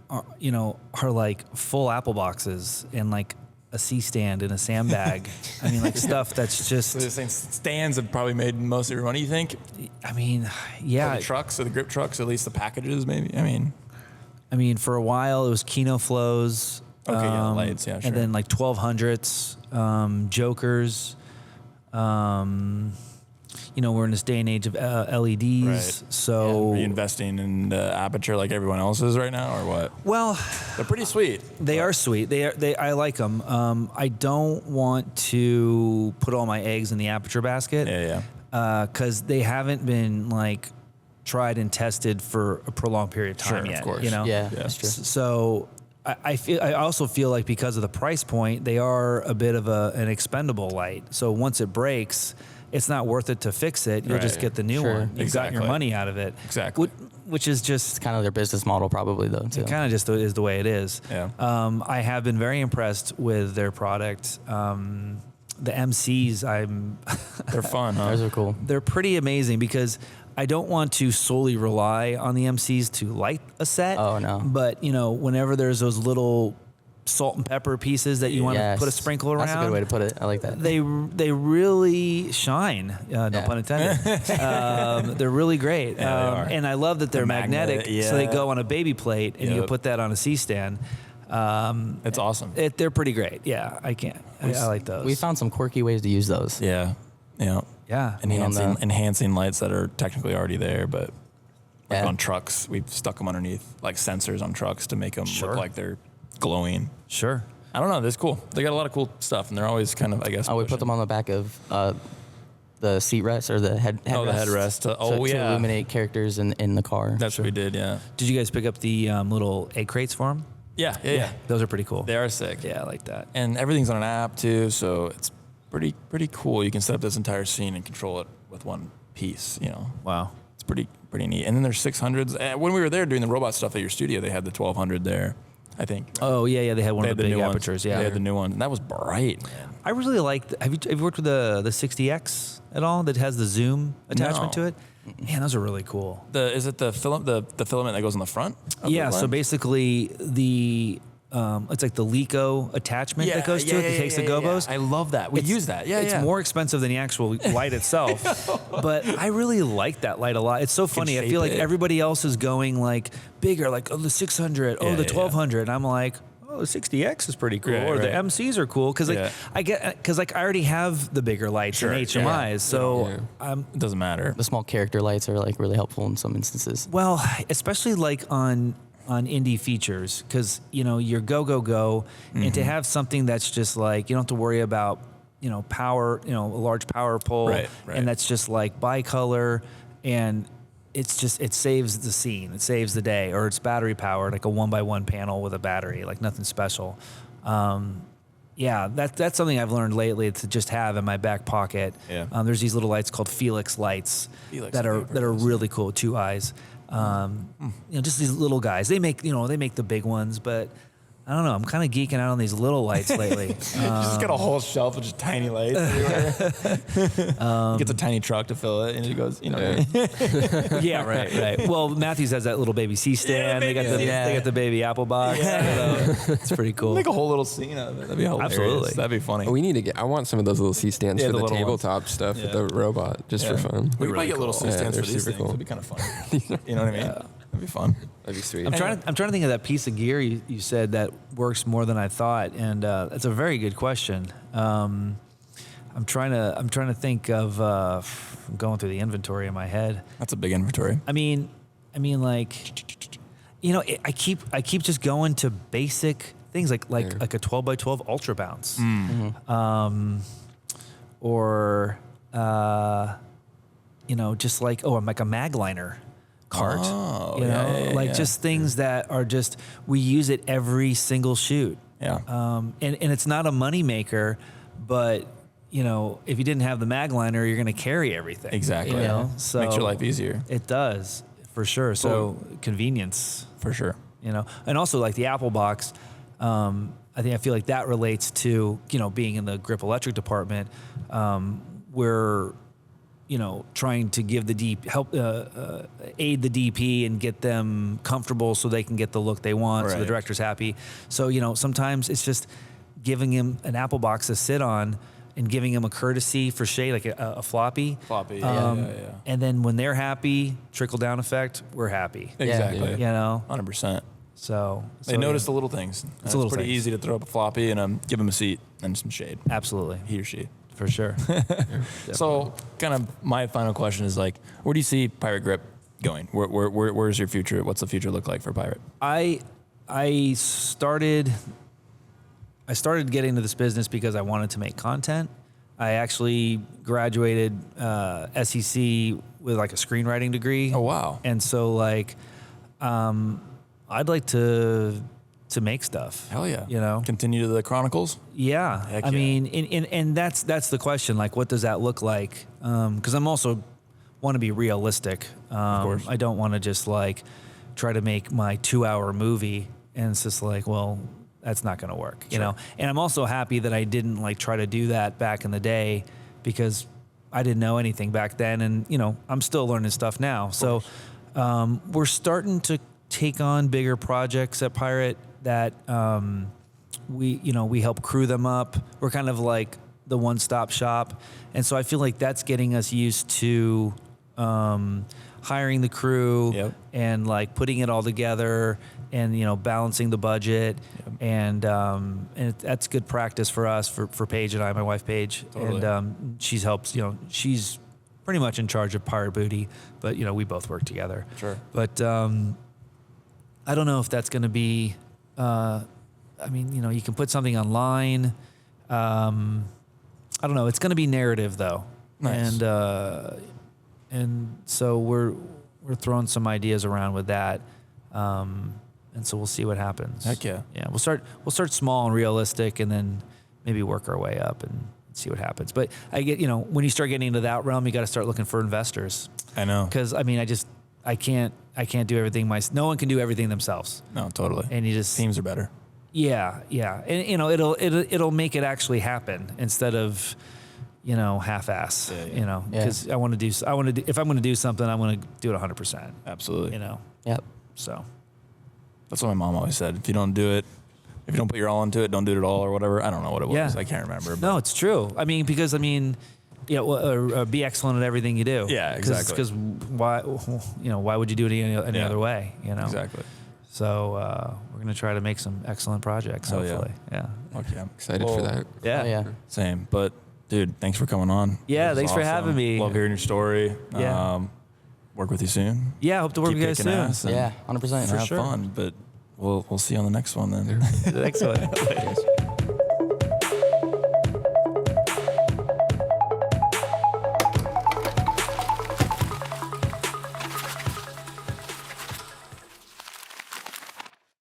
are like full apple boxes and like a C-stand and a sandbag. I mean, like stuff that's So just, the same stands have probably made most of your money, you think? I mean, Or yeah. the trucks or the grip trucks, at least the packages, maybe? I mean, for a while it was Kino Flows. Okay, yeah, lights, yeah, sure. And then like 1200s, Jokers. We're in this day and age of LEDs. Right. So Are you investing in the aperture like everyone else is right now, or what? well, They're pretty sweet. they are sweet. I like them. I don't want to put all my eggs in the aperture basket. Yeah. Because they haven't been like tried and tested for a prolonged period of time Sure, of yet. course. Yeah, that's true. So I also feel like because of the price point, they are a bit of an expendable light. So once it breaks, it's not worth it to fix it. You'll just Right. get the new Sure. one. You've got your Exactly. money out of it. Exactly. Which is just It's kind of their business model, probably though. Too. it kind of just is the way it is. Yeah. I have been very impressed with their product. The MCs, They're fun, huh? Those are cool. they're pretty amazing because I don't want to solely rely on the MCs to light a set. Oh, no. But whenever there's those little salt and pepper pieces that you want to put a sprinkle around, That's a good way to put it. I like that. they really shine. No pun intended. They're really great. Yeah, they are. And I love that they're magnetic, so they yeah. go on a baby plate, and you Yep. put that on a C-stand. It's awesome. They're pretty great. Yeah, I like those. We found some quirky ways to use those. Yeah. Yeah. yeah. Enhancing lights that are technically already there, but like Yeah. on trucks, we've stuck them underneath like sensors on trucks to make them Sure. look like they're glowing. Sure. I don't know. That's cool. They got a lot of cool stuff, and they're always kind of, I guess. Oh, we put pushing. them on the back of the seat rest or the headrest. Oh, the headrest. To Yeah. illuminate characters in the car. That's what we did. Yeah. Did you guys pick up the little egg crates for them? Yeah. Those are pretty cool. They are sick. Yeah, I like that. And everything's on an app too, so it's pretty cool. You can set up this entire scene and control it with one piece. Wow. It's pretty neat. And then there's 600s. When we were there doing the robot stuff at your studio, they had the 1200 there, I think. Oh yeah, they had one They of had the the big new ones. apertures. Yeah, They had the new one, and that was bright, man. I really like. Have you worked with the 60X at all? That has the zoom attachment No. to it. Man, those are really cool. Is it the filament that goes on the front? of the Yeah. So lens? basically, it's like the Lico attachment that goes to it that takes the gobos. I love that. We use that. Yeah, It's yeah. more expensive than the actual light itself, but I really like that light a lot. It's so funny. I shape feel like it. everybody else is going like bigger, like the 600, Yeah, the yeah, 1200, and I'm like, oh, the 60X is pretty cool, Right, or the right. MCs are cool because Yeah. I already have the bigger lights Sure, and yeah. HMIs, so Yeah. It doesn't matter. The small character lights are like really helpful in some instances. well, especially like on indie features because you're go, and to have something that's just like you don't have to worry about power, a large power pole, Right. and that's just like bicolor, and it saves the scene, it saves the day, or it's battery powered, like a 1x1 panel with a battery, like nothing special. Yeah, that's something I've learned lately to just have in my back pocket. Yeah. There's these little lights called Felix lights Felix, that I've are never that are heard of those. really cool, 2 eyes. Just these little guys. They make the big ones, but I don't know. I'm kind of geeking out on these little lights lately. You just got a whole shelf of just tiny lights everywhere. He gets a tiny truck to fill it, and he goes, Yeah, right. Well, Matthews has that little baby C-stand. They got the baby Apple box. It's pretty cool. make a whole little scene out of it. That'd be hilarious. Absolutely. That'd be funny. We need to I want some of those little C-stands Yeah, for the the little ones. tabletop stuff Yeah. with the robot, just for fun. We could probably get little cool. C-stands Yeah, for they're these super things. cool. It'd be kind of fun. You know what I mean? That'd be fun. That'd be sweet. I'm trying to think of that piece of gear you said that works more than I thought, and that's a very good question. I'm trying to think of I'm going through the inventory in my head. That's a big inventory. I mean, like, I keep just going to basic things like a 12x12 ultra bounce, or just like like a mag liner cart. Oh, like just things that are just we use it every single shoot. Yeah. And it's not a money maker, but if you didn't have the mag liner, you're going to carry everything. Exactly. So Makes your life easier. It does, for sure. So convenience, For sure. and also like the Apple box. I feel like that relates to being in the grip electric department. We're trying to give the aid the DP and get them comfortable so they can get the look they want, so the Right. director's happy. So sometimes it's just giving him an Apple box to sit on and giving him a courtesy for shade, like a floppy. Floppy, yeah. And then when they're happy, trickle down effect, we're happy. Exactly. 100%. So They notice the little things. It's little pretty things. easy to throw up a floppy and give him a seat and some shade. Absolutely, He or she. for sure. So, kind of my final question is like, where do you see Pirate Grip going? Where's your future? What's the future look like for Pirate? I started getting into this business because I wanted to make content. I actually graduated SEC with like a screenwriting degree. Oh, wow. And so I'd like to to make stuff. Hell yeah. You know? Continue to the Chronicles. Yeah. Heck I yeah. mean, and that's the question. Like, what does that look like? Because I'm also want to be realistic. Of course. I don't want to just like try to make my 2-hour movie and it's just like, well, that's not going to work, you know? And I'm also happy that I didn't like try to do that back in the day because I didn't know anything back then. And, you know, I'm still learning stuff now. So we're starting to take on bigger projects at Pirate that we help crew them up. We're kind of like the one-stop shop. And so I feel like that's getting us used to hiring the crew and like putting it all together and, you know, balancing the budget. And that's good practice for us, for Paige and I, my wife Paige. Totally. And she's helped, you know, she's pretty much in charge of Pirate Booty, but, you know, we both work together. Sure. But I don't know if that's going to be, I mean, you know, you can put something online. I don't know. It's going to be narrative though. Nice. And so we're throwing some ideas around with that. And so we'll see what happens. Heck yeah. Yeah. We'll start small and realistic and then maybe work our way up and see what happens. But I get, you know, when you start getting into that realm, you got to start looking for investors. I know. Cause I mean, I can't do everything no one can do everything themselves. No, totally. And you just, Teams are better. yeah. And you know, it'll make it actually happen instead of, you know, half-ass, you know, because I want to do, if I'm going to do something, I want to do it 100%, Absolutely. you know? Yep. So. That's what my mom always said. If you don't do it, if you don't put your all into it, don't do it at all or whatever. I don't know what it was. Yeah. I can't remember. No, it's true. I mean, because be excellent at everything you do. Yeah, exactly. Because why would you do it any other way? You know. Exactly. So we're gonna try to make some excellent projects. Hell Hopefully. Yeah. Okay. Excited for that. Yeah. Oh, yeah. Same. But dude, thanks for coming on. Yeah, This is thanks for awesome. having me. Love hearing your story. Yeah. Work with you soon. Yeah. Hope to work Keep with you guys kicking soon. ass and Yeah, 100%. have sure. fun. But we'll see you on the next one then. Excellent.